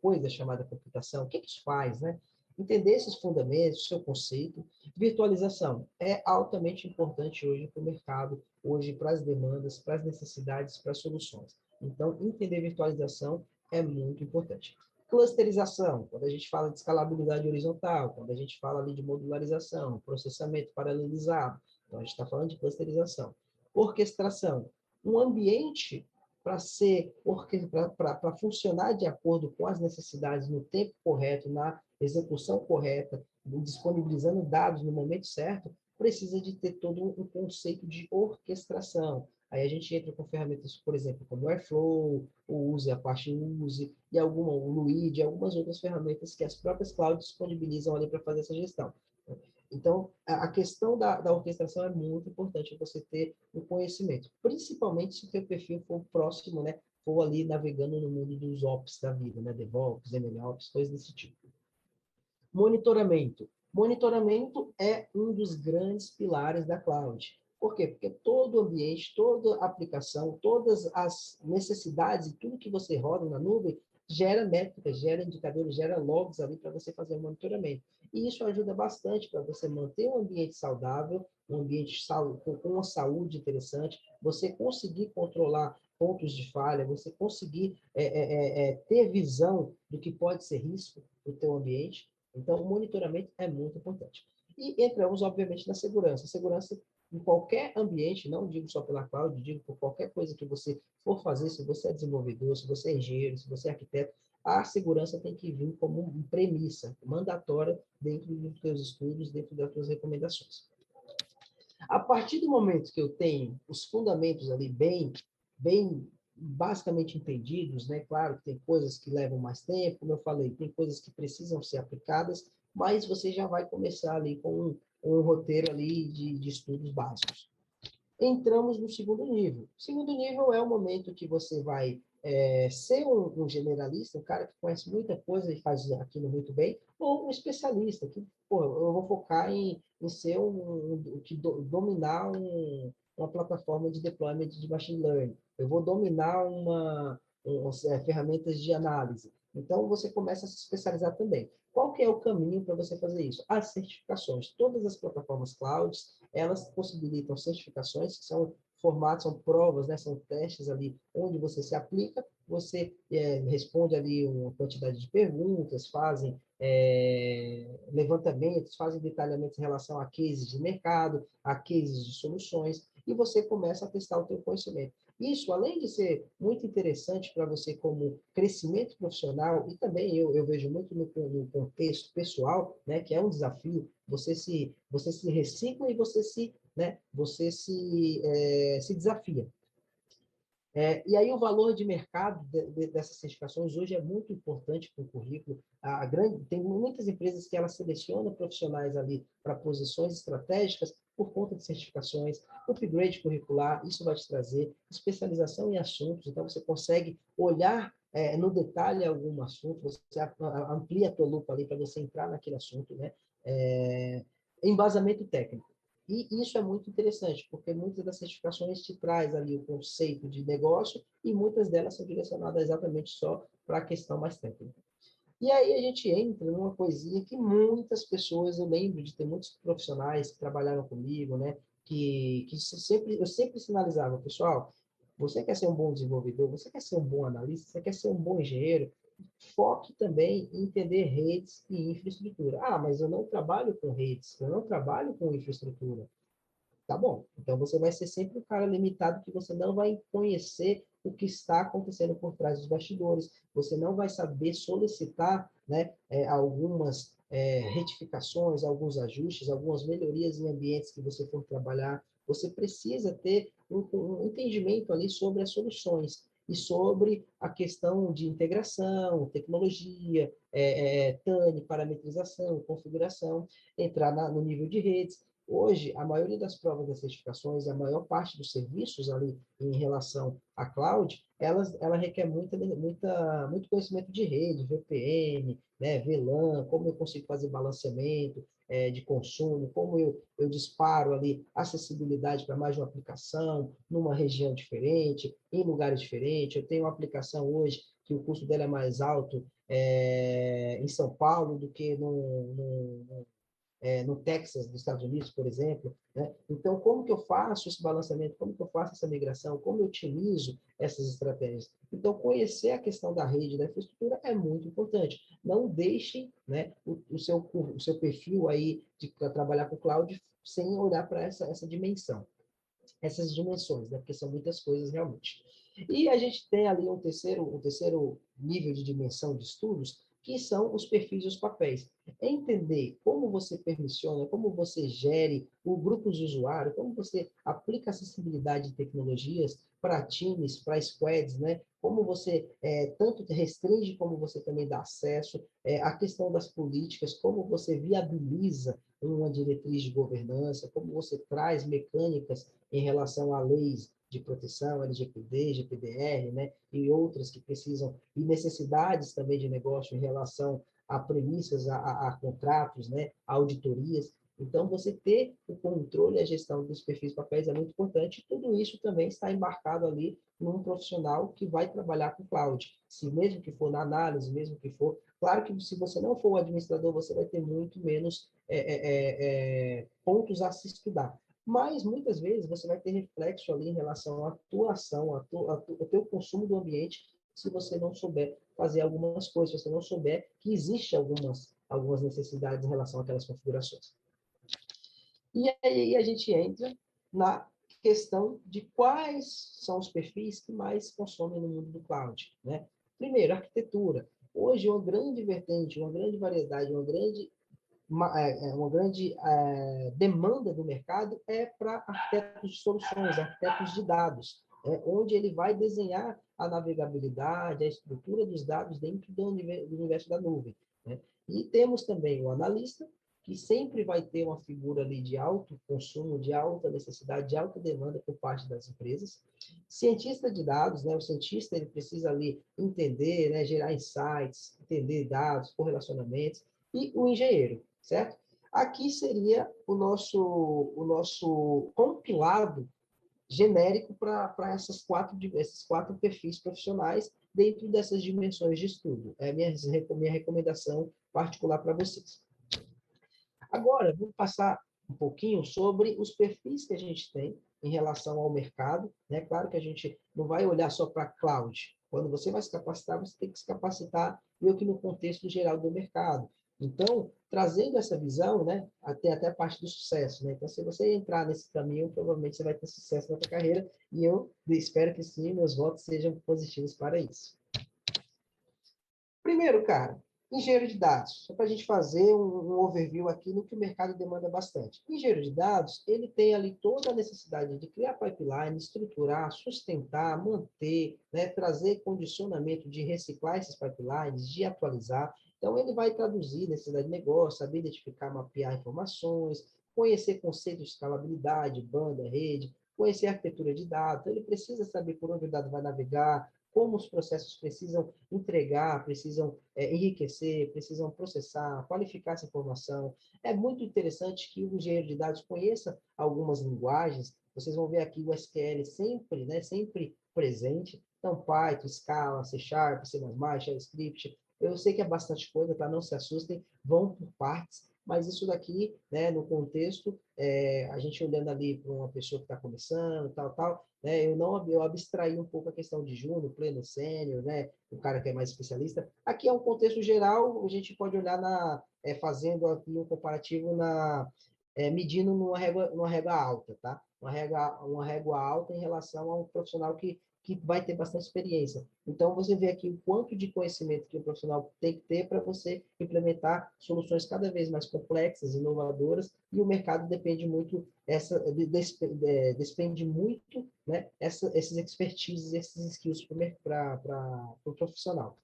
coisa chamada computação, o que isso faz, né? Entender esses fundamentos, seu conceito. Virtualização é altamente importante hoje para o mercado, hoje para as demandas, para as necessidades, para as soluções. Então, entender virtualização é muito importante. Clusterização, quando a gente fala de escalabilidade horizontal, quando a gente fala ali de modularização, processamento paralelizado, então a gente está falando de clusterização. Orquestração, um ambiente para funcionar de acordo com as necessidades no tempo correto, na execução correta, disponibilizando dados no momento certo, precisa de ter todo um conceito de orquestração. Aí a gente entra com ferramentas, por exemplo, como o Airflow, o Use, a parte Use, e o Luid, algumas outras ferramentas que as próprias clouds disponibilizam ali para fazer essa gestão. Então, a questão da orquestração é muito importante você ter o conhecimento, principalmente se o seu perfil for próximo, né, for ali navegando no mundo dos Ops da vida, né, DevOps, MLOps, coisas desse tipo. Monitoramento. Monitoramento é um dos grandes pilares da cloud. Por quê? Porque todo o ambiente, toda aplicação, todas as necessidades e tudo que você roda na nuvem gera métricas, gera indicadores, gera logs ali para você fazer o monitoramento. E isso ajuda bastante para você manter um ambiente saudável, um ambiente com uma saúde interessante, você conseguir controlar pontos de falha, você conseguir ter visão do que pode ser risco para o teu ambiente. Então, o monitoramento é muito importante. E entramos, obviamente, na segurança. Segurança em qualquer ambiente, não digo só pela cloud, digo por qualquer coisa que você for fazer, se você é desenvolvedor, se você é engenheiro, se você é arquiteto, a segurança tem que vir como uma premissa mandatória dentro dos teus estudos, dentro das tuas recomendações. A partir do momento que eu tenho os fundamentos ali bem basicamente entendidos, né? Claro que tem coisas que levam mais tempo, como eu falei, tem coisas que precisam ser aplicadas, mas você já vai começar ali com um roteiro ali de estudos básicos. Entramos no segundo nível. O segundo nível é o momento que você vai ser um generalista, um cara que conhece muita coisa e faz aquilo muito bem, ou um especialista, que, pô, eu vou focar em ser dominar uma plataforma de deployment de machine learning, eu vou dominar ferramentas de análise. Então, você começa a se especializar também. Qual que é o caminho para você fazer isso? As certificações. Todas as plataformas clouds, elas possibilitam certificações, que são formatos, são provas, né? São testes ali onde você se aplica, você responde ali uma quantidade de perguntas, fazem levantamentos, fazem detalhamentos em relação a cases de mercado, a cases de soluções, e você começa a testar o seu conhecimento. Isso, além de ser muito interessante para você como crescimento profissional, e também eu vejo muito no contexto pessoal, né, que é um desafio, você se recicla e se desafia. E aí o valor de mercado dessas certificações hoje é muito importante para o currículo. Tem muitas empresas que elas selecionam profissionais ali para posições estratégicas por conta de certificações, upgrade curricular, isso vai te trazer especialização em assuntos, então você consegue olhar no detalhe algum assunto, você amplia a tua lupa ali para você entrar naquele assunto, né? Embasamento técnico. E isso é muito interessante, porque muitas das certificações te traz ali o conceito de negócio e muitas delas são direcionadas exatamente só para a questão mais técnica. E aí a gente entra numa coisinha que muitas pessoas, eu lembro de ter muitos profissionais que trabalharam comigo, né, eu sempre sinalizava, pessoal, você quer ser um bom desenvolvedor, você quer ser um bom analista, você quer ser um bom engenheiro, foque também em entender redes e infraestrutura. Ah, mas eu não trabalho com redes, eu não trabalho com infraestrutura. Tá bom. Então você vai ser sempre um cara limitado que você não vai conhecer o que está acontecendo por trás dos bastidores. Você não vai saber solicitar, né, algumas retificações, alguns ajustes, algumas melhorias em ambientes que você for trabalhar. Você precisa ter um entendimento ali sobre as soluções e sobre a questão de integração, tecnologia, TANI, parametrização, configuração, entrar no nível de redes. Hoje, a maioria das provas das certificações, a maior parte dos serviços ali em relação à cloud, ela requer muito conhecimento de rede, VPN, né, VLAN, como eu consigo fazer balanceamento de consumo, como eu disparo ali acessibilidade para mais de uma aplicação, numa região diferente, em lugares diferentes. Eu tenho uma aplicação hoje que o custo dela é mais alto em São Paulo do que no Texas, nos Estados Unidos, por exemplo. Né? Então, como que eu faço esse balanceamento? Como que eu faço essa migração? Como eu utilizo essas estratégias? Então, conhecer a questão da rede, da infraestrutura é muito importante. Não deixem, né, o seu perfil aí de trabalhar com cloud sem olhar para essa dimensão, essas dimensões, né? Porque são muitas coisas realmente. E a gente tem ali um terceiro nível de dimensão de estudos, que são os perfis e os papéis. Entender como você permissiona, como você gere o grupo de usuário, como você aplica acessibilidade de tecnologias para times, para squads, né? Como você tanto restringe, como você também dá acesso, a questão das políticas, como você viabiliza uma diretriz de governança, como você traz mecânicas em relação a leis de proteção, LGPD, GPDR, né, e outras que precisam, e necessidades também de negócio em relação a premissas, a contratos, né, a auditorias. Então, você ter o controle e a gestão dos perfis papéis é muito importante, e tudo isso também está embarcado ali num profissional que vai trabalhar com cloud. Se mesmo que for na análise, mesmo que for... Claro que se você não for o administrador, você vai ter muito menos pontos a se estudar. Mas, muitas vezes, você vai ter reflexo ali em relação à tua ação, ao teu consumo do ambiente, se você não souber fazer algumas coisas, se você não souber que existe algumas necessidades em relação àquelas configurações. E aí a gente entra na questão de quais são os perfis que mais consomem no mundo do cloud, né? Primeiro, arquitetura. Hoje, uma grande vertente, uma grande variedade, uma grande demanda do mercado é para arquitetos de soluções, arquitetos de dados, onde ele vai desenhar a navegabilidade, a estrutura dos dados dentro do universo da nuvem. Né? E temos também o analista, que sempre vai ter uma figura ali de alto consumo, de alta necessidade, de alta demanda por parte das empresas. Cientista de dados, né? O cientista ele precisa ali entender, né? Gerar insights, entender dados, correlacionamentos, e o engenheiro, certo? Aqui seria o nosso compilado genérico para esses quatro perfis profissionais dentro dessas dimensões de estudo. É a minha recomendação particular para vocês. Agora, vou passar um pouquinho sobre os perfis que a gente tem em relação ao mercado, né? Claro que a gente não vai olhar só para cloud. Quando você vai se capacitar, você tem que se capacitar meio que no contexto geral do mercado. Então, trazendo essa visão, né, até a parte do sucesso, né? Então, se você entrar nesse caminho, provavelmente você vai ter sucesso na sua carreira, e eu espero que sim, meus votos sejam positivos para isso. Primeiro, cara, engenheiro de dados. Só para a gente fazer um overview aqui no que o mercado demanda bastante. Engenheiro de dados, ele tem ali toda a necessidade de criar pipeline, estruturar, sustentar, manter, né, trazer condicionamento de reciclar esses pipelines, de atualizar. Então, ele vai traduzir necessidade de negócio, saber identificar, mapear informações, conhecer conceitos de escalabilidade, banda, rede, conhecer a arquitetura de dados. Então, ele precisa saber por onde o dado vai navegar, como os processos precisam entregar, precisam enriquecer, precisam processar, qualificar essa informação. É muito interessante que o engenheiro de dados conheça algumas linguagens. Vocês vão ver aqui o SQL sempre, né, sempre presente. Então, Python, Scala, C Sharp, C++, JavaScript. Eu sei que é bastante coisa, tá? Não se assustem, vão por partes. Mas isso daqui, né, no contexto, a gente olhando ali para uma pessoa que está começando, tal, né, eu abstraí um pouco a questão de júnior, pleno, sênior, né, o cara que é mais especialista. Aqui é um contexto geral, a gente pode olhar fazendo aqui um comparativo medindo numa régua alta, tá? Uma régua alta em relação a um profissional que vai ter bastante experiência. Então, você vê aqui o quanto de conhecimento que o profissional tem que ter para você implementar soluções cada vez mais complexas, inovadoras, e o mercado depende muito, despende muito, né, esses expertises, esses skills para o profissional.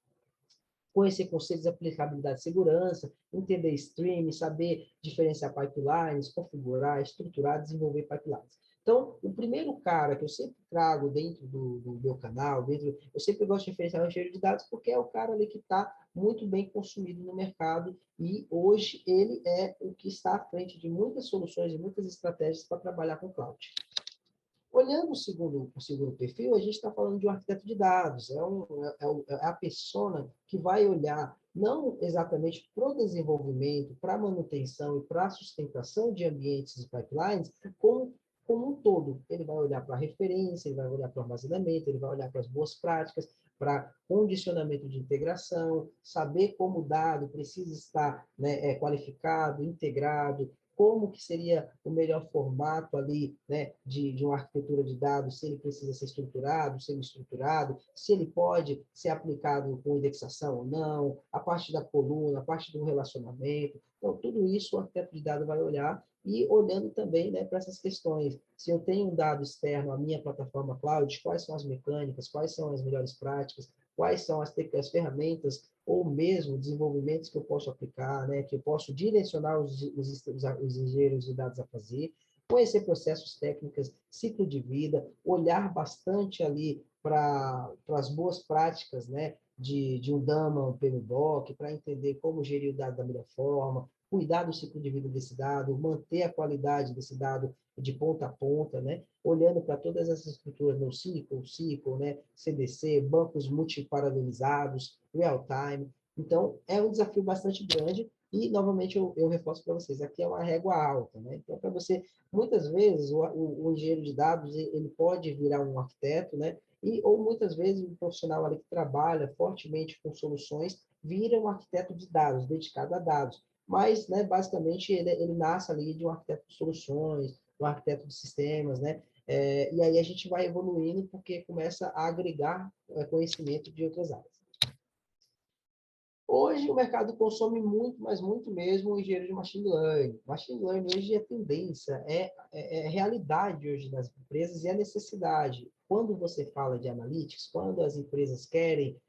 Conhecer conceitos de aplicabilidade de segurança, entender streaming, saber diferenciar pipelines, configurar, estruturar, desenvolver pipelines. Então, o primeiro cara que eu sempre trago dentro do meu canal, eu sempre gosto de referenciar o engenheiro de dados, porque é o cara ali que está muito bem consumido no mercado, e hoje ele é o que está à frente de muitas soluções e muitas estratégias para trabalhar com cloud. Olhando o segundo perfil, a gente está falando de um arquiteto de dados, é a persona que vai olhar não exatamente para o desenvolvimento, para a manutenção e para a sustentação de ambientes e pipelines, como um todo. Ele vai olhar para a referência, ele vai olhar para o armazenamento, ele vai olhar para as boas práticas, para condicionamento de integração, saber como o dado precisa estar, né, qualificado, integrado, como que seria o melhor formato ali, né, de uma arquitetura de dados, se ele precisa ser estruturado, semi-estruturado, se ele pode ser aplicado com indexação ou não, a parte da coluna, a parte do relacionamento. Então, tudo isso o arquiteto de dados vai olhar, e olhando também, né, para essas questões. Se eu tenho um dado externo à minha plataforma cloud, quais são as mecânicas, quais são as melhores práticas, quais são as ferramentas ou mesmo desenvolvimentos que eu posso aplicar, né, que eu posso direcionar os engenheiros de dados a fazer, conhecer processos técnicos, ciclo de vida, olhar bastante ali para as boas práticas, né, de um DAMA, um PMBOK, para entender como gerir o dado da melhor forma, cuidar do ciclo de vida desse dado, manter a qualidade desse dado de ponta a ponta, né? Olhando para todas essas estruturas no SQL, né? CDC, bancos multiparalelizados, real-time. Então, é um desafio bastante grande e, novamente, eu reforço para vocês, aqui é uma régua alta, né? Então, para você, muitas vezes, o engenheiro de dados, ele pode virar um arquiteto, né? Ou muitas vezes o profissional ali que trabalha fortemente com soluções vira um arquiteto de dados, dedicado a dados. Mas, né, basicamente, ele nasce ali de um arquiteto de soluções, um arquiteto de sistemas, né? E aí a gente vai evoluindo porque começa a agregar conhecimento de outras áreas. Hoje o mercado consome muito, mas muito mesmo, o engenheiro de machine learning. Machine learning hoje é tendência, é realidade hoje nas empresas e é necessidade. Quando você fala de analytics, quando as empresas querem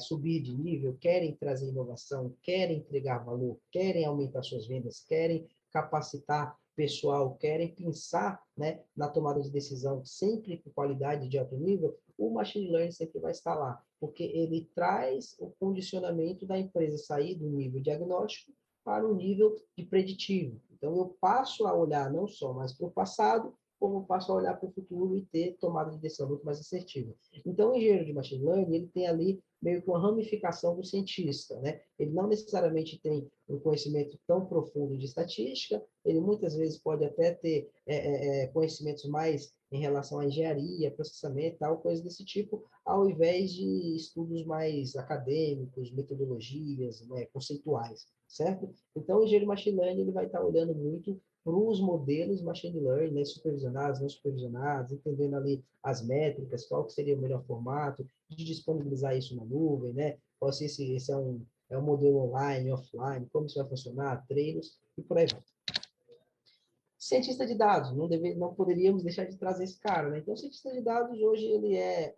subir de nível, querem trazer inovação, querem entregar valor, querem aumentar suas vendas, querem capacitar pessoal querem pensar, né, na tomada de decisão sempre com qualidade de alto nível, o machine learning sempre vai estar lá, porque ele traz o condicionamento da empresa sair do nível diagnóstico para o nível de preditivo. Então, eu passo a olhar não só mais para o passado, como passo a olhar para o futuro e ter tomada de decisão muito mais assertiva. Então, o engenheiro de machine learning, ele tem ali meio que uma ramificação do cientista, né? Ele não necessariamente tem um conhecimento tão profundo de estatística, ele muitas vezes pode até ter conhecimentos mais em relação à engenharia, processamento, tal, coisas desse tipo, ao invés de estudos mais acadêmicos, metodologias, né, conceituais, certo? Então, o engenheiro de machine learning ele vai estar olhando muito para os modelos machine learning, né, supervisionados, não supervisionados, entendendo ali as métricas, qual que seria o melhor formato, de disponibilizar isso na nuvem, né? Ou se esse é um modelo online, offline, como isso vai funcionar, treinos e por aí vai. Cientista de dados, não poderíamos deixar de trazer esse cara, né? Então, o cientista de dados hoje ele é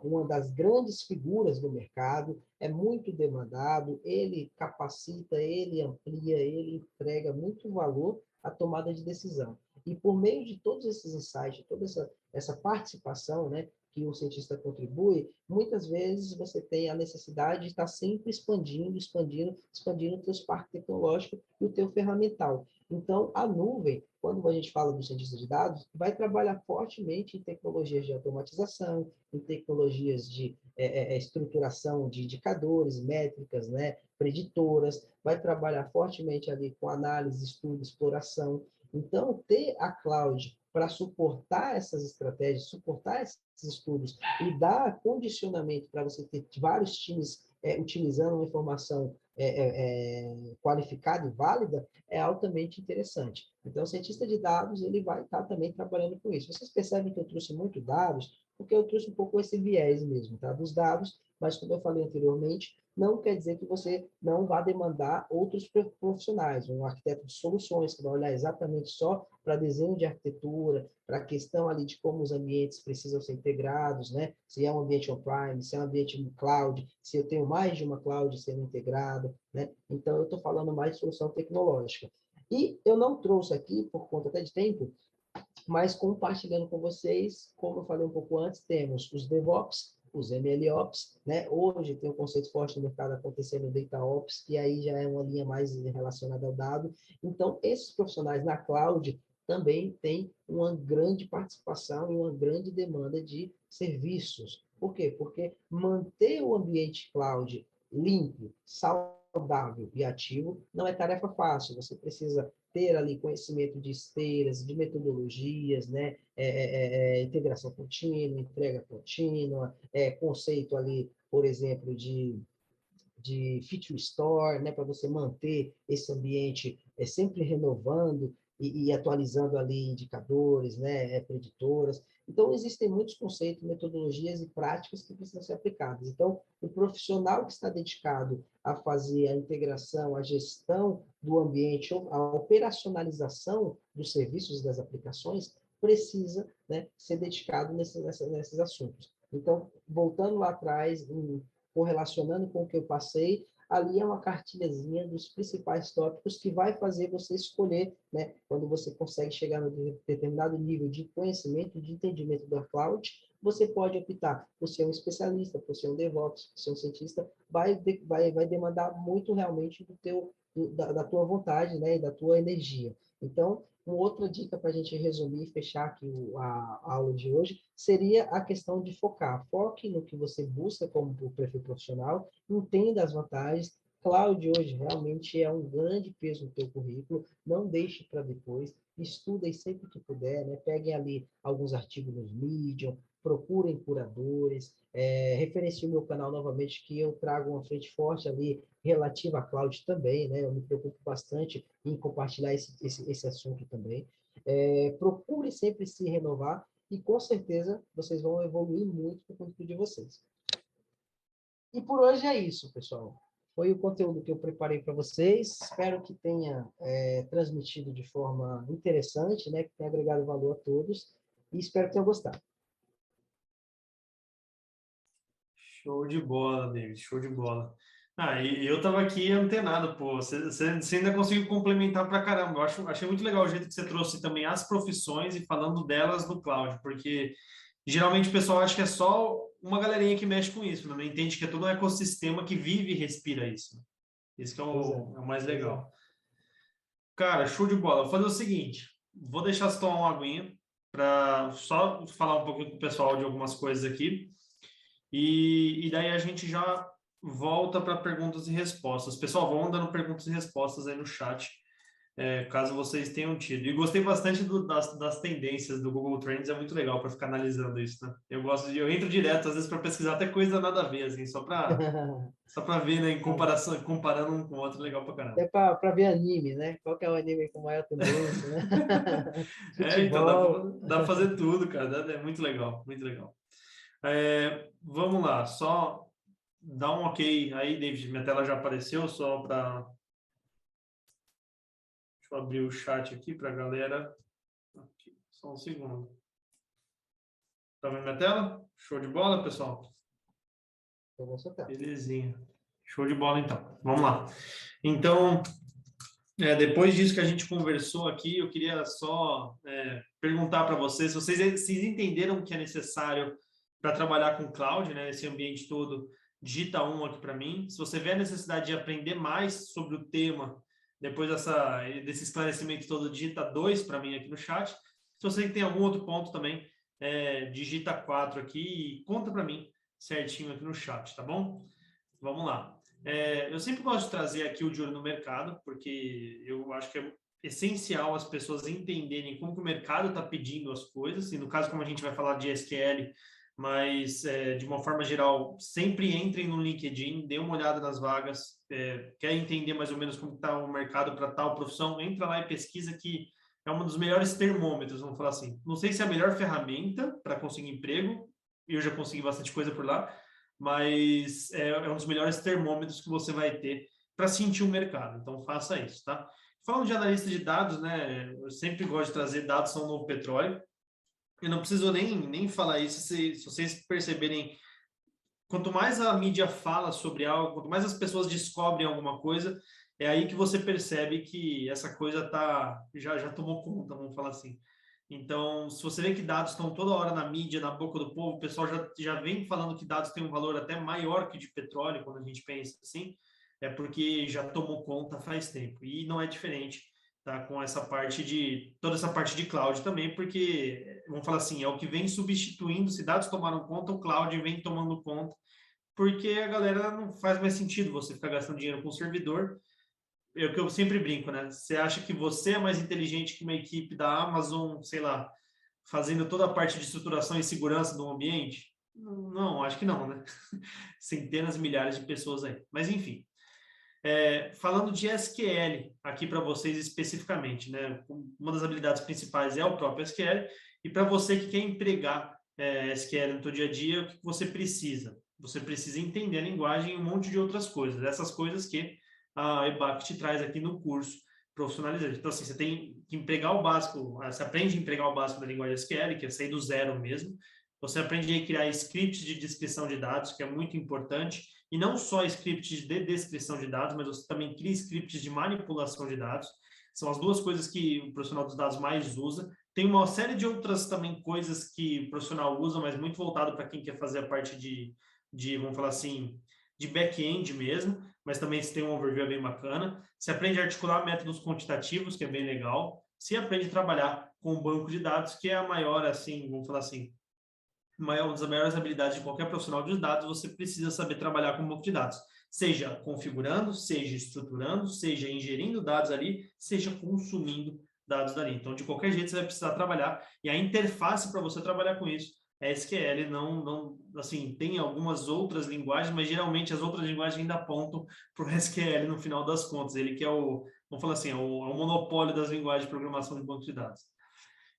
uma das grandes figuras do mercado, é muito demandado, ele capacita, ele amplia, ele entrega muito valor à tomada de decisão. E por meio de todos esses insights, toda essa participação, né, que o cientista contribui, muitas vezes você tem a necessidade de estar sempre expandindo o teu parque tecnológico e o teu ferramental. Então, a nuvem, quando a gente fala do cientista de dados, vai trabalhar fortemente em tecnologias de automatização, em tecnologias de estruturação de indicadores, métricas, né, preditoras, vai trabalhar fortemente ali com análise, estudo, exploração. Então, ter a cloud para suportar essas estratégias, suportar esses estudos e dar condicionamento para você ter vários times utilizando uma informação qualificada e válida, é altamente interessante. Então, o cientista de dados, ele vai estar também trabalhando com isso. Vocês percebem que eu trouxe muito dados, porque eu trouxe um pouco esse viés mesmo, tá? Dos dados, mas como eu falei anteriormente, não quer dizer que você não vá demandar outros profissionais, um arquiteto de soluções, que vai olhar exatamente só para desenho de arquitetura, para a questão ali de como os ambientes precisam ser integrados, né? Se é um ambiente on-prime, se é um ambiente cloud, se eu tenho mais de uma cloud sendo integrada, né? Então, eu estou falando mais de solução tecnológica. E eu não trouxe aqui, por conta até de tempo, mas compartilhando com vocês, como eu falei um pouco antes, temos os DevOps, os MLOps, né? Hoje tem um conceito forte no mercado acontecendo, o DataOps, que aí já é uma linha mais relacionada ao dado. Então, esses profissionais na cloud também têm uma grande participação e uma grande demanda de serviços. Por quê? Porque manter o ambiente cloud limpo, saudável e ativo não é tarefa fácil. Você precisa ter ali conhecimento de esteiras, de metodologias, né? Integração contínua, entrega contínua, conceito ali, por exemplo, de feature store, né, para você manter esse ambiente sempre renovando e atualizando ali indicadores, né, preditoras. Então, existem muitos conceitos, metodologias e práticas que precisam ser aplicadas. Então, o profissional que está dedicado a fazer a integração, a gestão do ambiente, a operacionalização dos serviços das aplicações, precisa, né, ser dedicado nesses assuntos. Então, voltando lá atrás, correlacionando com o que eu passei, ali é uma cartilhazinha dos principais tópicos que vai fazer você escolher, né, quando você consegue chegar no determinado nível de conhecimento, de entendimento da cloud, você pode optar por ser um especialista, por ser um DevOps, por ser um cientista, vai demandar muito realmente da tua vontade, né, e da tua energia. Então, uma outra dica para a gente resumir e fechar aqui a aula de hoje seria a questão de focar. Foque no que você busca como perfil profissional, entenda as vantagens. Cloud hoje realmente é um grande peso no teu currículo, não deixe para depois, estudem sempre que puder, né? Peguem ali alguns artigos nos Medium, procurem curadores, referenciem o meu canal novamente, que eu trago uma frente forte ali relativa à cloud também, né? Eu me preocupo bastante em compartilhar esse assunto também. Procure sempre se renovar e, com certeza, vocês vão evoluir muito com o conteúdo de vocês. E por hoje é isso, pessoal. Foi o conteúdo que eu preparei para vocês. Espero que tenha transmitido de forma interessante, né? Que tenha agregado valor a todos. E espero que tenham gostado. Show de bola, David, show de bola. E eu tava aqui antenado, pô. Você ainda conseguiu complementar pra caramba. Achei muito legal o jeito que você trouxe também as profissões e falando delas no cloud, porque geralmente o pessoal acha que é só uma galerinha que mexe com isso, né? Não entende que é todo um ecossistema que vive e respira isso. Isso que é Pois é, é o mais pois é. legal. Cara, show de bola. Vou fazer o seguinte: vou deixar você tomar uma aguinha para só falar um pouquinho com o pessoal de algumas coisas aqui. E daí a gente já volta para perguntas e respostas. Pessoal, vão dando perguntas e respostas aí no chat, caso vocês tenham tido. E gostei bastante das tendências do Google Trends, é muito legal para ficar analisando isso, né? Eu entro direto, às vezes, para pesquisar até coisa nada a ver, assim, só para ver, né, em comparação, comparando um com o outro, legal pra caramba. Até para ver anime, né? Qual que é o anime com maior tendência, né? Então, Futebol. dá pra fazer tudo, cara. É muito legal, muito legal. Vamos lá, só dá um ok aí, David. Minha tela já apareceu, só para. Deixa eu abrir o chat aqui para a galera. Aqui, só um segundo. Tá vendo minha tela? Show de bola, pessoal? Belezinha. Show de bola, então. Vamos lá. Então, depois disso que a gente conversou aqui, eu queria só perguntar para vocês, se vocês entenderam o que é necessário para trabalhar com cloud, né, esse ambiente todo, digita um aqui para mim. Se você vê a necessidade de aprender mais sobre o tema, depois desse esclarecimento todo, digita dois para mim aqui no chat. Se você tem algum outro ponto também, digita quatro aqui e conta para mim certinho aqui no chat, tá bom? Vamos lá. Eu sempre gosto de trazer aqui o de olho no mercado, porque eu acho que é essencial as pessoas entenderem como que o mercado está pedindo as coisas, e no caso, como a gente vai falar de SQL, mas de uma forma geral, sempre entrem no LinkedIn, dê uma olhada nas vagas, quer entender mais ou menos como está o mercado para tal profissão, entra lá e pesquisa, que é um dos melhores termômetros, vamos falar assim. Não sei se é a melhor ferramenta para conseguir emprego, eu já consegui bastante coisa por lá, mas é um dos melhores termômetros que você vai ter para sentir o mercado. Então, faça isso, tá? Falando de analista de dados, né? Eu sempre gosto de trazer dados são o novo petróleo. Eu não preciso nem falar isso se vocês perceberem. Quanto mais a mídia fala sobre algo, quanto mais as pessoas descobrem alguma coisa, é aí que você percebe que essa coisa já tomou conta, vamos falar assim. Então, se você vê que dados estão toda hora na mídia, na boca do povo, o pessoal já vem falando que dados têm um valor até maior que de petróleo, quando a gente pensa assim, é porque já tomou conta faz tempo. E não é diferente, tá? Com toda essa parte de cloud também, porque, vamos falar assim, é o que vem substituindo, se dados tomaram conta, o cloud vem tomando conta, porque a galera não faz mais sentido você ficar gastando dinheiro com o servidor. É o que eu sempre brinco, né? Você acha que você é mais inteligente que uma equipe da Amazon, sei lá, fazendo toda a parte de estruturação e segurança do ambiente? Não, acho que não, né? Centenas, milhares de pessoas aí. Mas, enfim. Falando de SQL aqui para vocês especificamente, né? Uma das habilidades principais é o próprio SQL. E para você que quer empregar SQL no seu dia a dia, o que você precisa? Você precisa entender a linguagem e um monte de outras coisas. Essas coisas que a EBAC te traz aqui no curso profissionalizante. Então, assim, você tem que empregar o básico, você aprende a empregar o básico da linguagem SQL, que é sair do zero mesmo. Você aprende a criar scripts de descrição de dados, que é muito importante, e não só scripts de descrição de dados, mas você também cria scripts de manipulação de dados. São as duas coisas que o profissional dos dados mais usa. Tem uma série de outras também coisas que o profissional usa, mas muito voltado para quem quer fazer a parte vamos falar assim, de back-end mesmo, mas também se tem um overview bem bacana. Se aprende a articular métodos quantitativos, que é bem legal. Se aprende a trabalhar com o banco de dados, que é a maior, assim, vamos falar assim, uma das maiores habilidades de qualquer profissional de dados, você precisa saber trabalhar com banco de dados. Seja configurando, seja estruturando, seja ingerindo dados ali, seja consumindo dados dali. Então, de qualquer jeito, você vai precisar trabalhar. E a interface para você trabalhar com isso é SQL. Não, assim, tem algumas outras linguagens, mas geralmente as outras linguagens ainda apontam para o SQL no final das contas. Ele que vamos falar assim, é o monopólio das linguagens de programação de banco de dados.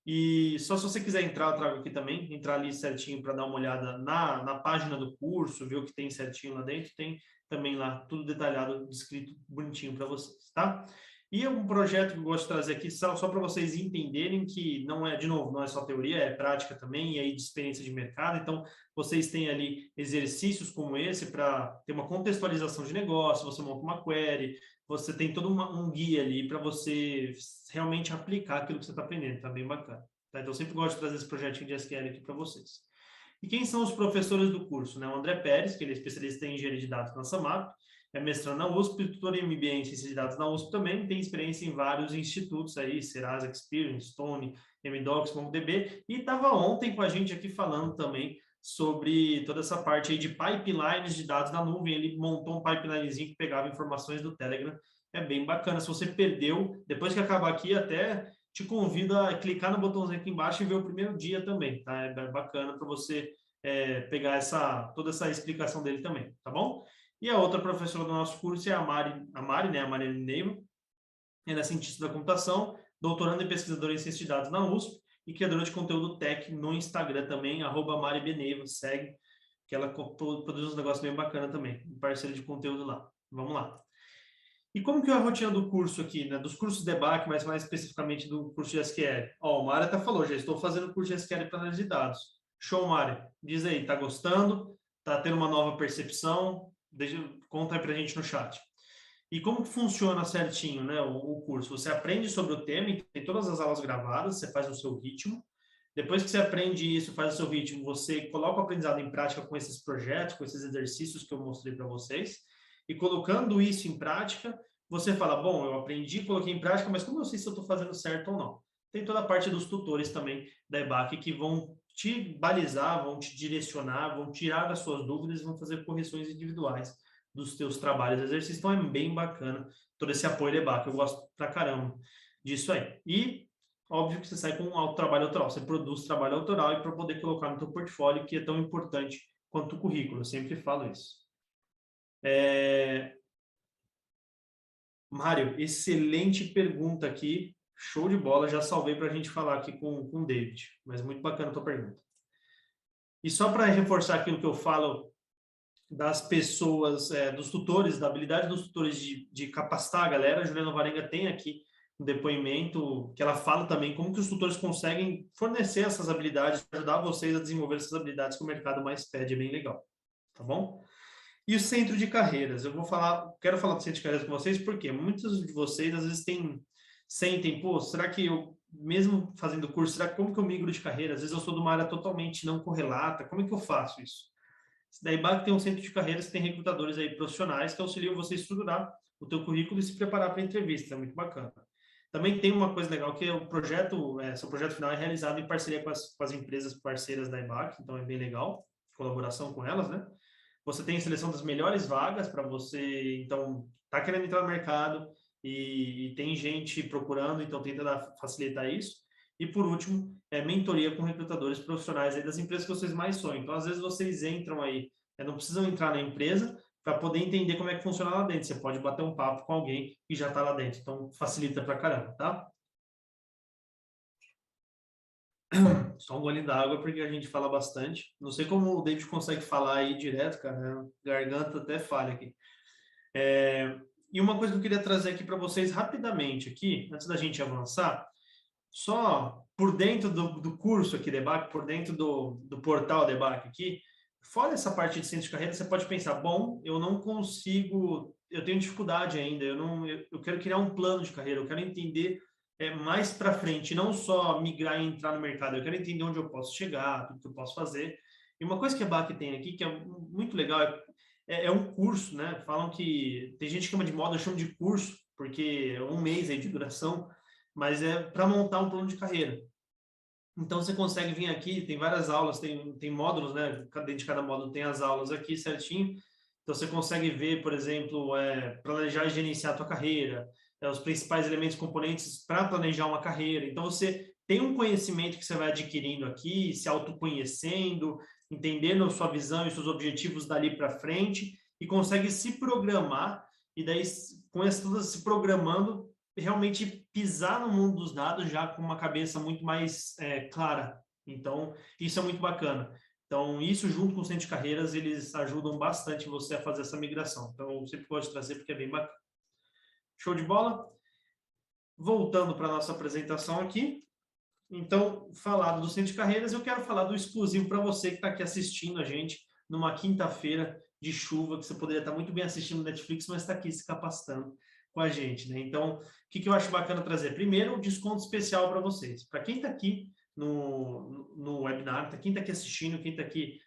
E só se você quiser entrar, eu trago aqui também, entrar ali certinho para dar uma olhada na página do curso, ver o que tem certinho lá dentro, tem também lá tudo detalhado, descrito bonitinho para vocês, tá? E um projeto que eu gosto de trazer aqui, só para vocês entenderem que não é, de novo, não é só teoria, é prática também, e aí de experiência de mercado. Então, vocês têm ali exercícios como esse para ter uma contextualização de negócio, você monta uma query, você tem todo um guia ali para você realmente aplicar aquilo que você está aprendendo, tá bem bacana. Tá? Então, eu sempre gosto de trazer esse projetinho de SQL aqui para vocês. E quem são os professores do curso? Né? O André Pérez, que ele é especialista em engenharia de dados na Samap, é mestrando na USP, tutor em MBA em Ciência de Dados na USP também, tem experiência em vários institutos aí, Serasa Experience, Stone, MDocs, MongoDB, e estava ontem com a gente aqui falando também sobre toda essa parte aí de pipelines de dados na nuvem. Ele montou um pipelinezinho que pegava informações do Telegram. É bem bacana. Se você perdeu, depois que acabar aqui, até te convido a clicar no botãozinho aqui embaixo e ver o primeiro dia também, tá? É bacana para você pegar toda essa explicação dele também, tá bom? E a outra professora do nosso curso é a Mari, né? A Mariana Neiva. Ela é cientista da computação, doutoranda e pesquisadora em ciência de dados na USP e criadora de conteúdo tech no Instagram também, @MariBeneiva, segue, que ela produz um negócio bem bacana também, parceira de conteúdo lá. Vamos lá. E como que é a rotina do curso aqui, né? Dos cursos de debate, mas mais especificamente do curso de SQL? Ó, o Mário até falou, já estou fazendo curso de SQL para análise de dados. Show, Mário. Diz aí, tá gostando? Tá tendo uma nova percepção? Conta aí pra gente no chat. E como que funciona certinho, né, o curso? Você aprende sobre o tema, tem todas as aulas gravadas, você faz no seu ritmo. Depois que você aprende isso, faz o seu ritmo, você coloca o aprendizado em prática com esses projetos, com esses exercícios que eu mostrei para vocês. E colocando isso em prática, você fala, bom, eu aprendi, coloquei em prática, mas como eu sei se eu estou fazendo certo ou não? Tem toda a parte dos tutores também da EBAC que vão te balizar, vão te direcionar, vão tirar das suas dúvidas e vão fazer correções individuais dos teus trabalhos e exercícios. Então é bem bacana todo esse apoio da EBAC. Eu gosto pra caramba disso aí. E óbvio que você sai com um trabalho autoral. Você produz trabalho autoral e para poder colocar no teu portfólio, que é tão importante quanto o currículo. Eu sempre falo isso. Mário, excelente pergunta aqui. Show de bola. Já salvei para a gente falar aqui com o David. Mas muito bacana a tua pergunta. E só para reforçar aquilo que eu falo das pessoas, dos tutores, da habilidade dos tutores de capacitar a galera, a Juliana Varenga tem aqui um depoimento que ela fala também como que os tutores conseguem fornecer essas habilidades, ajudar vocês a desenvolver essas habilidades que o mercado mais pede, é bem legal, tá bom? E o centro de carreiras, quero falar do centro de carreiras com vocês porque muitos de vocês às vezes sentem, pô, será que eu, mesmo fazendo curso, será como que eu migro de carreira? Às vezes eu sou de uma área totalmente não correlata, como é que eu faço isso? Da IBAC tem um centro de carreiras que tem recrutadores aí profissionais que auxiliam você a estruturar o teu currículo e se preparar para a entrevista, é muito bacana. Também tem uma coisa legal que é o projeto, seu projeto final é realizado em parceria com as empresas parceiras da IBAC, então é bem legal, colaboração com elas, né? Você tem a seleção das melhores vagas para você, então, tá querendo entrar no mercado e tem gente procurando, então tenta facilitar isso. E por último, mentoria com recrutadores profissionais aí das empresas que vocês mais sonham. Então, às vezes vocês entram aí, não precisam entrar na empresa para poder entender como é que funciona lá dentro. Você pode bater um papo com alguém que já está lá dentro. Então, facilita para caramba, tá? Só um golinho d'água porque a gente fala bastante. Não sei como o David consegue falar aí direto, cara. Garganta até falha aqui. E uma coisa que eu queria trazer aqui para vocês rapidamente aqui, antes da gente avançar, só por dentro do curso aqui, Debac, por dentro do portal Debac aqui, fora essa parte de centro de carreira, você pode pensar, bom, eu não consigo, eu tenho dificuldade ainda, eu quero criar um plano de carreira, eu quero entender mais para frente, não só migrar e entrar no mercado, eu quero entender onde eu posso chegar, tudo que eu posso fazer. E uma coisa que a BAC tem aqui, que é muito legal, é um curso, né? Falam que tem gente que chama de moda, eu chamo de curso, porque é um mês aí de duração, mas é para montar um plano de carreira. Então, você consegue vir aqui, tem várias aulas, tem módulos, né? Dentro de cada módulo tem as aulas aqui certinho. Então, você consegue ver, por exemplo, planejar e gerenciar a tua carreira, os principais elementos componentes para planejar uma carreira. Então, você tem um conhecimento que você vai adquirindo aqui, se autoconhecendo, entendendo a sua visão e seus objetivos dali para frente, e consegue se programar, e daí, com isso tudo se programando, realmente pisar no mundo dos dados já com uma cabeça muito mais clara. Então, isso é muito bacana. Então, isso junto com o Centro de Carreiras, eles ajudam bastante você a fazer essa migração. Então, eu sempre gosto de trazer porque é bem bacana. Show de bola? voltando para a nossa apresentação aqui, então, falado do Centro de Carreiras, eu quero falar do exclusivo para você que está aqui assistindo a gente numa quinta-feira de chuva, que você poderia estar muito bem assistindo Netflix, mas está aqui se capacitando com a gente, né? Então, o que eu acho bacana trazer? Primeiro, um desconto especial para vocês. Para quem está aqui no webinar, quem está aqui assistindo, quem está aqui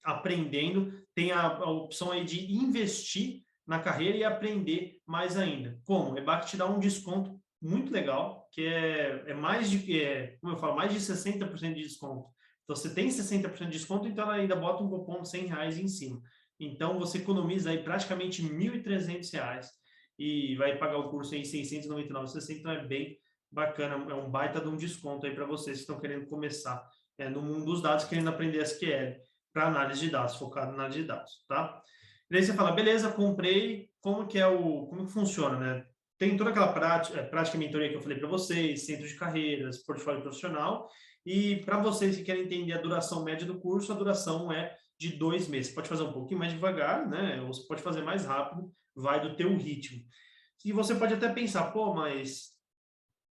aprendendo, tem a opção aí de investir na carreira e aprender mais ainda. Como? O EBAC te dá um desconto muito legal, que é mais de, como eu falo, mais de 60% de desconto. Então, você tem 60% de desconto, então ela ainda bota um cupom de R$ 100 em cima. Então, você economiza aí praticamente R$ 1.300 e vai pagar o curso em R$ 699,60, então é bem bacana, é um baita de um desconto aí para vocês que estão querendo começar no mundo dos dados, querendo aprender SQL para análise de dados, focado na análise de dados, tá? E aí você fala, beleza, comprei, como que funciona, né? Tem toda aquela prática e mentoria que eu falei para vocês, centro de carreiras, portfólio profissional, e para vocês que querem entender a duração média do curso, a duração é de 2 meses. Você pode fazer um pouquinho mais devagar, né? Ou você pode fazer mais rápido, vai do teu ritmo. E você pode até pensar, pô,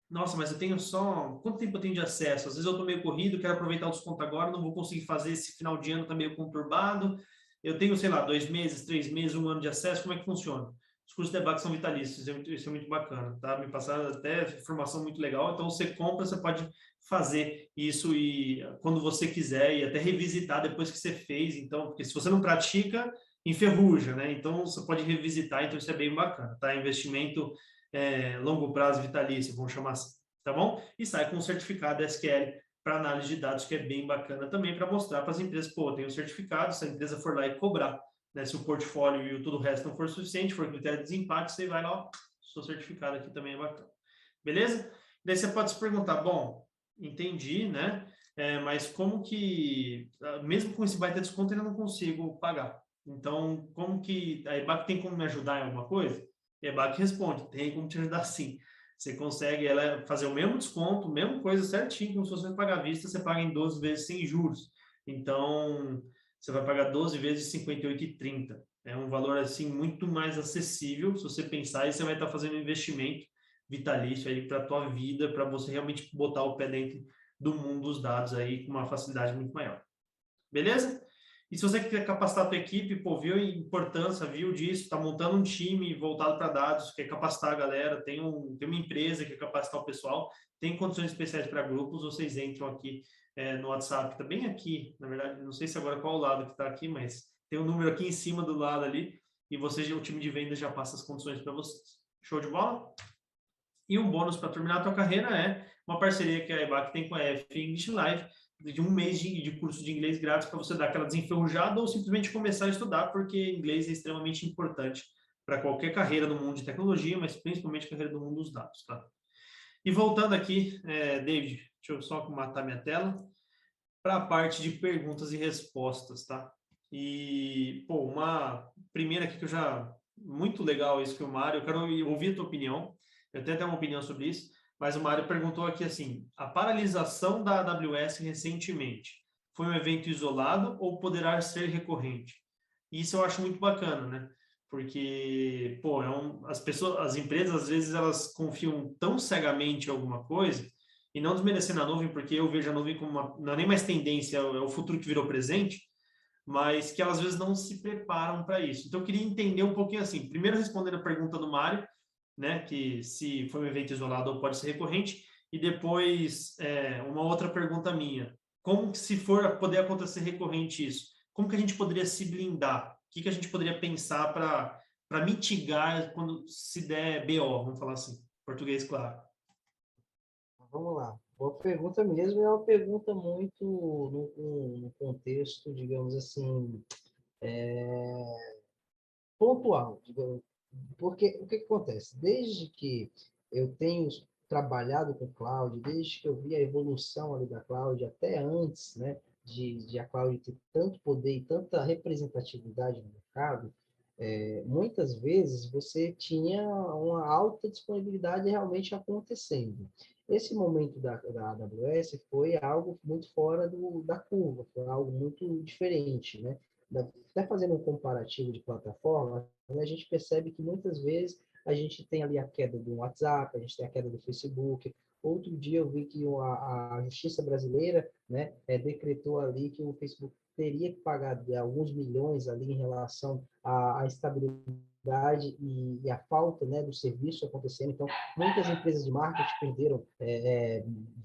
nossa, mas eu tenho só... Quanto tempo eu tenho de acesso? Às vezes eu estou meio corrido, quero aproveitar o desconto agora, não vou conseguir fazer, esse final de ano está meio conturbado. Eu tenho, sei lá, 2 meses, 3 meses, um ano de acesso, como é que funciona? Os cursos de debate são vitalícios, isso é muito bacana, tá? Me passaram até informação muito legal, então você compra, você pode fazer isso e quando você quiser e até revisitar depois que você fez, então, porque se você não pratica, enferruja, né? Então você pode revisitar, então isso é bem bacana, tá? Investimento longo prazo vitalício, vamos chamar assim, tá bom? E sai com um certificado SQL para análise de dados, que é bem bacana também para mostrar para as empresas, pô, tem um certificado, se a empresa for lá e cobrar, né? Se o portfólio e todo o resto não for suficiente, for critério de desempate, você vai lá, ó, seu certificado aqui também é bacana. Beleza? Daí você pode se perguntar, bom, entendi, né? Mas como que, mesmo com esse baita desconto, eu ainda não consigo pagar. Então, como que a EBAC tem como me ajudar em alguma coisa? E a EBAC responde, tem como te ajudar sim. Você consegue fazer o mesmo desconto, mesma coisa certinho, como se você pagar à vista, você paga em 12 vezes sem juros. Então, você vai pagar 12 vezes 58,30. É um valor assim muito mais acessível, se você pensar, e você vai estar fazendo um investimento vitalício aí para a tua vida, para você realmente botar o pé dentro do mundo dos dados aí com uma facilidade muito maior. Beleza? E se você quer capacitar a tua equipe, pô, viu a importância, viu disso, está montando um time voltado para dados, quer capacitar a galera, tem uma empresa que quer capacitar o pessoal, tem condições especiais para grupos, vocês entram aqui no WhatsApp, está bem aqui, na verdade, não sei se agora qual o lado que está aqui, mas tem um número aqui em cima do lado ali, e vocês, o time de vendas já passa as condições para vocês. Show de bola? E um bônus para terminar a tua carreira é uma parceria que a EBAC tem com a EF English Live, de um mês de curso de inglês grátis para você dar aquela desenferrujada ou simplesmente começar a estudar, porque inglês é extremamente importante para qualquer carreira no mundo de tecnologia, mas principalmente carreira do mundo dos dados, tá? E voltando aqui, David, deixa eu só matar minha tela, para a parte de perguntas e respostas, tá? E, pô, uma primeira aqui que eu já... Muito legal isso que o Mário, eu quero ouvir a tua opinião, eu tenho até uma opinião sobre isso, mas o Mário perguntou aqui assim, a paralisação da AWS recentemente foi um evento isolado ou poderá ser recorrente? Isso eu acho muito bacana, né? Porque, pô, as pessoas, as empresas, às vezes, elas confiam tão cegamente em alguma coisa, e não desmerecendo a nuvem, porque eu vejo a nuvem como não é nem mais tendência, é o futuro que virou presente, mas que elas, às vezes, não se preparam para isso. Então, eu queria entender um pouquinho assim, primeiro respondendo a pergunta do Mário, né, que se foi um evento isolado ou pode ser recorrente, e depois uma outra pergunta minha, como que se for poder acontecer recorrente isso, como que a gente poderia se blindar? O que que a gente poderia pensar para mitigar quando se der BO, vamos falar assim, português claro. Vamos lá. Boa pergunta mesmo, é uma pergunta muito no contexto, digamos assim, pontual, digamos. Porque o que acontece? Desde que eu tenho trabalhado com cloud, desde que eu vi a evolução ali da cloud, até antes, né, de a cloud ter tanto poder e tanta representatividade no mercado, muitas vezes você tinha uma alta disponibilidade realmente acontecendo. Esse momento da AWS foi algo muito fora da curva, foi algo muito diferente, né? Até fazendo um comparativo de plataforma, a gente percebe que muitas vezes a gente tem ali a queda do WhatsApp, a gente tem a queda do Facebook. Outro dia eu vi que a Justiça Brasileira, né, decretou ali que o Facebook teria que pagar alguns milhões ali em relação à estabilidade e à falta, né, do serviço acontecendo. Então, muitas empresas de marketing perderam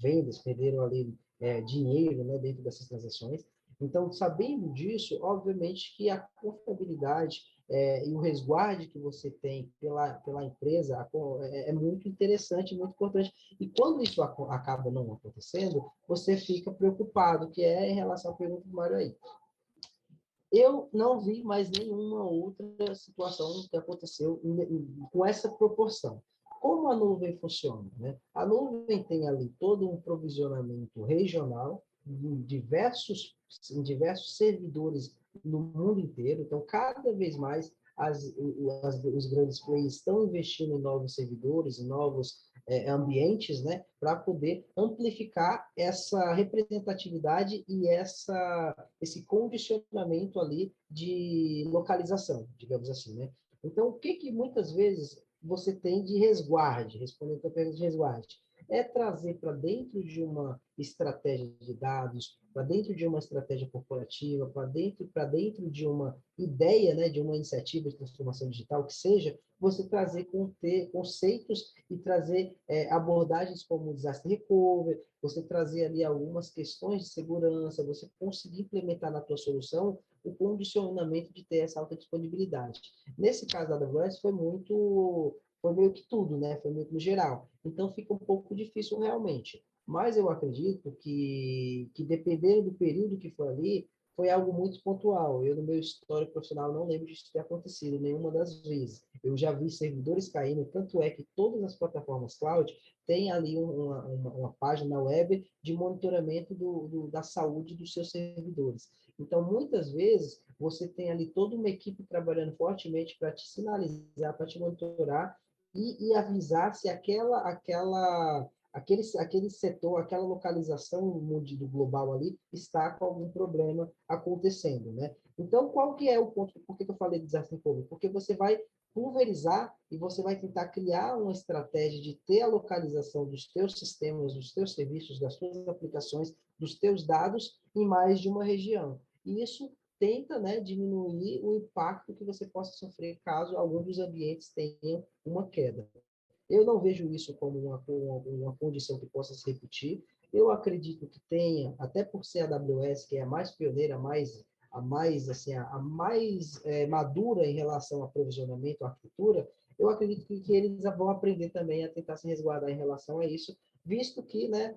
vendas, perderam ali dinheiro, né, dentro dessas transações. Então, sabendo disso, obviamente que a confiabilidade e o resguardo que você tem pela empresa é muito interessante, muito importante. E quando isso acaba não acontecendo, você fica preocupado, que é em relação à pergunta do Mário aí. Eu não vi mais nenhuma outra situação que aconteceu com essa proporção. Como a nuvem funciona? Né? A nuvem tem ali todo um provisionamento regional em diversos servidores no mundo inteiro. Então, cada vez mais os grandes players estão investindo em novos servidores, em novos ambientes, né, para poder amplificar essa representatividade e esse condicionamento ali de localização, digamos assim, né? Então, o que muitas vezes você tem de resguarde, respondendo a pergunta de resguarde, é trazer para dentro de uma estratégia de dados, para dentro de uma estratégia corporativa, para dentro de uma ideia, né, de uma iniciativa de transformação digital, que seja, você trazer conceitos e trazer abordagens como o disaster recovery, você trazer ali algumas questões de segurança, você conseguir implementar na tua solução o condicionamento de ter essa alta disponibilidade. Nesse caso da AWS foi meio que tudo, né? Foi meio que no geral. Então fica um pouco difícil realmente. Mas eu acredito que dependendo do período que for ali, foi algo muito pontual. Eu, no meu histórico profissional, não lembro disso ter acontecido nenhuma das vezes. Eu já vi servidores caindo, tanto é que todas as plataformas cloud têm ali uma página web de monitoramento da saúde dos seus servidores. Então, muitas vezes, você tem ali toda uma equipe trabalhando fortemente para te sinalizar, para te monitorar e avisar se aquele setor, aquela localização do global ali está com algum problema acontecendo, né? Então, qual que é o ponto? Por que eu falei de desastre público? Porque você vai pulverizar e você vai tentar criar uma estratégia de ter a localização dos teus sistemas, dos teus serviços, das suas aplicações, dos teus dados em mais de uma região. E isso tenta, né, diminuir o impacto que você possa sofrer caso algum dos ambientes tenha uma queda. Eu não vejo isso como uma condição que possa se repetir. Eu acredito que tenha, até por ser a AWS, que é a mais pioneira, a mais madura em relação a provisionamento, à arquitetura, eu acredito que eles vão aprender também a tentar se resguardar em relação a isso, visto que, né,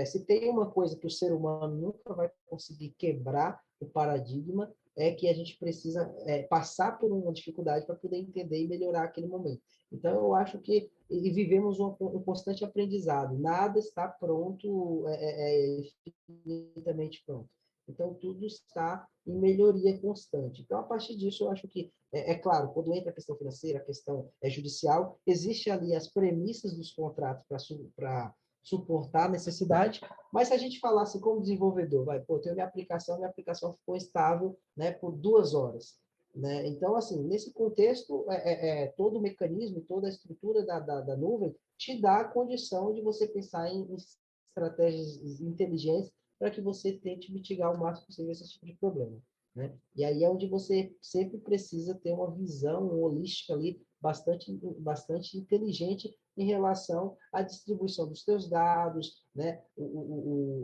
se tem uma coisa que o ser humano nunca vai conseguir quebrar o paradigma, é que a gente precisa passar por uma dificuldade para poder entender e melhorar aquele momento. Então, eu acho que vivemos um constante aprendizado. Nada está pronto, infinitamente pronto. Então, tudo está em melhoria constante. Então, a partir disso, eu acho que, claro, quando entra a questão financeira, a questão judicial, existe ali as premissas dos contratos para suportar a necessidade, mas se a gente falasse como desenvolvedor, eu tenho minha aplicação ficou estável, né, por 2 horas. Né? Então, assim, nesse contexto, todo o mecanismo, toda a estrutura da nuvem te dá a condição de você pensar em estratégias inteligentes para que você tente mitigar o máximo possível esse tipo de problema. Né? E aí é onde você sempre precisa ter uma visão holística ali bastante inteligente em relação à distribuição dos teus dados, né?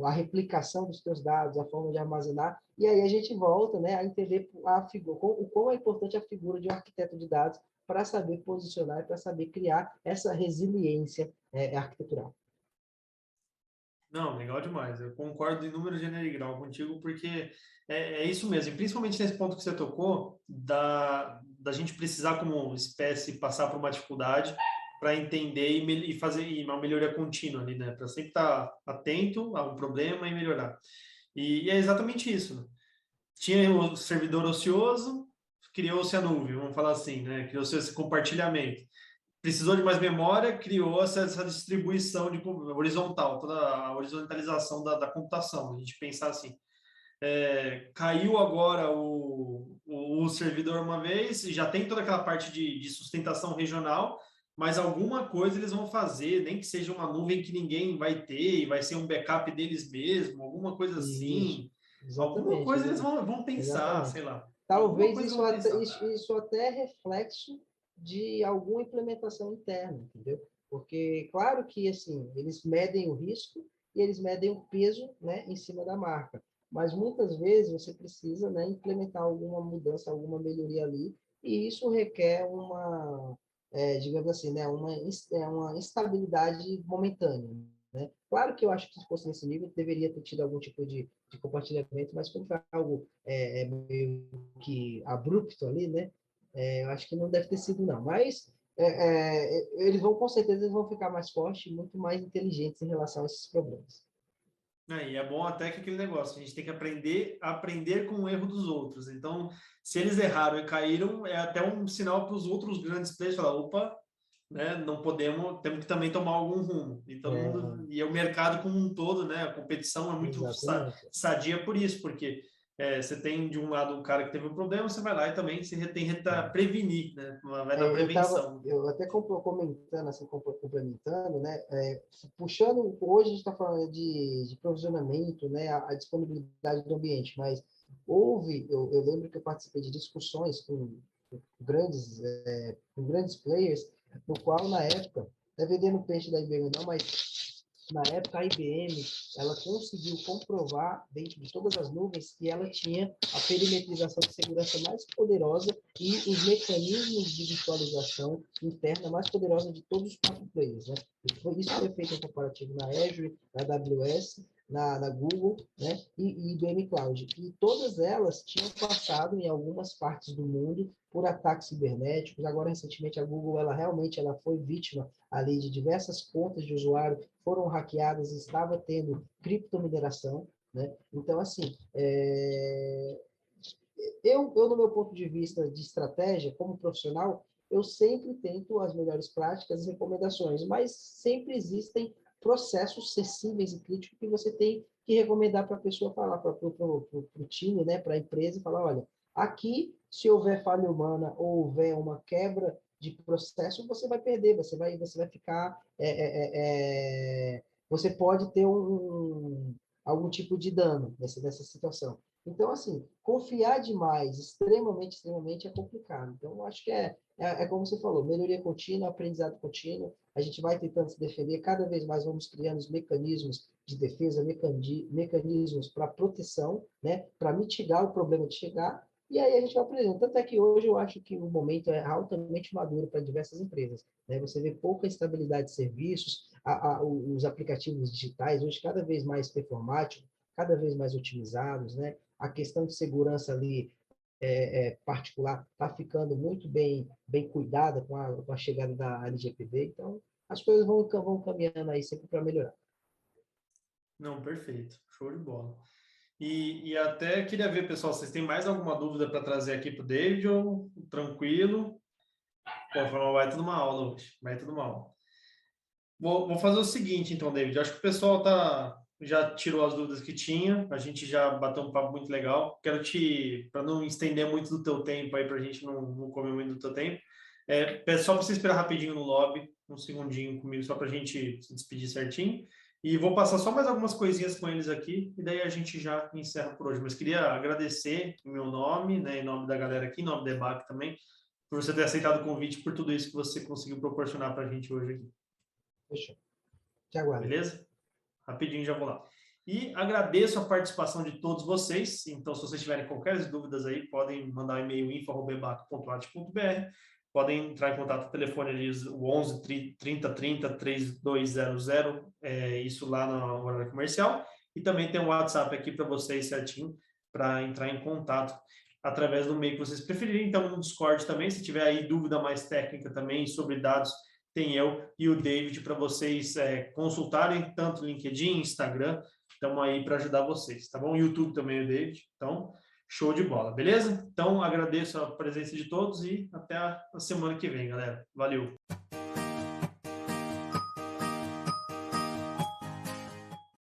A replicação dos teus dados, a forma de armazenar, e aí a gente volta, né, a entender o quão é importante a figura de um arquiteto de dados para saber posicionar e para saber criar essa resiliência arquitetural. Não, legal demais. Eu concordo em número, gênero e grau contigo, porque é isso mesmo. E principalmente nesse ponto que você tocou, da gente precisar, como espécie, passar por uma dificuldade para entender e fazer uma melhoria contínua ali, né? Para sempre estar atento a um problema e melhorar. E é exatamente isso, né? Tinha o servidor ocioso, criou-se a nuvem, vamos falar assim, né? Criou-se esse compartilhamento. Precisou de mais memória, criou essa distribuição horizontal, toda a horizontalização da computação, a gente pensar assim. caiu agora o servidor uma vez, já tem toda aquela parte de sustentação regional, mas alguma coisa eles vão fazer, nem que seja uma nuvem que ninguém vai ter, e vai ser um backup deles mesmo, alguma coisa Isso, assim. Alguma exatamente, coisa eles vão pensar, sei exatamente. lá. Alguma Talvez coisa eles isso vão até, pensar. isso até é reflexo de alguma implementação interna, entendeu? Porque, claro que, assim, eles medem o risco e eles medem o peso, né, em cima da marca. Mas, muitas vezes, você precisa, né, implementar alguma mudança, alguma melhoria ali, e isso requer uma, digamos assim, né, uma instabilidade momentânea, né? Claro que eu acho que se fosse nesse nível, deveria ter tido algum tipo de compartilhamento, mas como foi algo meio que abrupto ali, né? Eu acho que não deve ter sido, não. Mas eles vão, com certeza, eles vão ficar mais fortes e muito mais inteligentes em relação a esses problemas. E é bom até que aquele negócio, a gente tem que aprender com o erro dos outros. Então, se eles erraram e caíram, é até um sinal para os outros grandes players falar, opa, né, não podemos, temos que também tomar algum rumo. E todo É, mundo, e o mercado como um todo, né, a competição é muito exatamente. sadia por isso, porque você tem de um lado um cara que teve um problema, você vai lá e também se tenta É. prevenir, né, vai da prevenção. Eu até comentando, assim, complementando, né, puxando, hoje a gente está falando de provisionamento, né, a disponibilidade do ambiente, mas eu lembro que eu participei de discussões grandes, com grandes players, no qual, na época, não é vendendo peixe da IBM não, mas na época, a IBM ela conseguiu comprovar, dentro de todas as nuvens, que ela tinha a perimetrização de segurança mais poderosa e os mecanismos de virtualização interna mais poderosa de todos os quatro players. Né? Isso foi feito em comparativo na Azure, na AWS, na Google, né? e IBM Cloud. E todas elas tinham passado, em algumas partes do mundo, por ataques cibernéticos. Agora, recentemente, a Google ela foi vítima ali de diversas contas de usuário foram hackeadas e estava tendo criptomineração, né? Então, assim, no meu ponto de vista de estratégia, como profissional, eu sempre tento as melhores práticas e recomendações, mas sempre existem processos sensíveis e críticos que você tem que recomendar para a pessoa falar, para o time, né, para a empresa, falar, olha, aqui, se houver falha humana ou houver uma quebra de processo, você vai perder, você vai ficar, você pode ter algum tipo de dano nessa situação. Então, assim, confiar demais, extremamente é complicado. Então, eu acho que é como você falou, melhoria contínua, aprendizado contínuo, a gente vai tentando se defender, cada vez mais vamos criando os mecanismos de defesa, mecanismos para proteção, né, para mitigar o problema de chegar, e aí a gente vai aprendendo. Tanto é que hoje eu acho que o momento é altamente maduro para diversas empresas. Né? Você vê pouca estabilidade de serviços, os aplicativos digitais hoje cada vez mais performáticos, cada vez mais otimizados, né? A questão de segurança ali particular está ficando muito bem cuidada com a chegada da LGPD, então as coisas vão caminhando aí sempre para melhorar. Não, perfeito. Show de bola. E até queria ver, pessoal, vocês têm mais alguma dúvida para trazer aqui para o David ou tranquilo? Pô, foi uma baita de uma aula hoje. Baita de uma aula. Vou fazer o seguinte, então, David. Acho que o pessoal já tirou as dúvidas que tinha. A gente já bateu um papo muito legal. Quero para não estender muito do teu tempo aí, para a gente não comer muito do teu tempo, peço só para você esperar rapidinho no lobby, um segundinho comigo, só para a gente se despedir certinho. E vou passar só mais algumas coisinhas com eles aqui, e daí a gente já encerra por hoje. Mas queria agradecer em meu nome, né, em nome da galera aqui, em nome do EBAC também, por você ter aceitado o convite, por tudo isso que você conseguiu proporcionar para a gente hoje aqui. Fechou. Te aguardo. Beleza? Rapidinho já vou lá. E agradeço a participação de todos vocês. Então, se vocês tiverem qualquer dúvidas aí, podem mandar um e-mail info@ebac.at.br. Podem entrar em contato no telefone ali, o 11 30 30 3200, isso lá no horário comercial. E também tem um WhatsApp aqui para vocês certinho, para entrar em contato através do meio que vocês preferirem. Então, no Discord também, se tiver aí dúvida mais técnica também sobre dados, tem eu e o David para vocês consultarem, tanto LinkedIn, Instagram, estamos aí para ajudar vocês, tá bom? YouTube também o David, então show de bola, beleza? Então agradeço a presença de todos e até a semana que vem, galera. Valeu!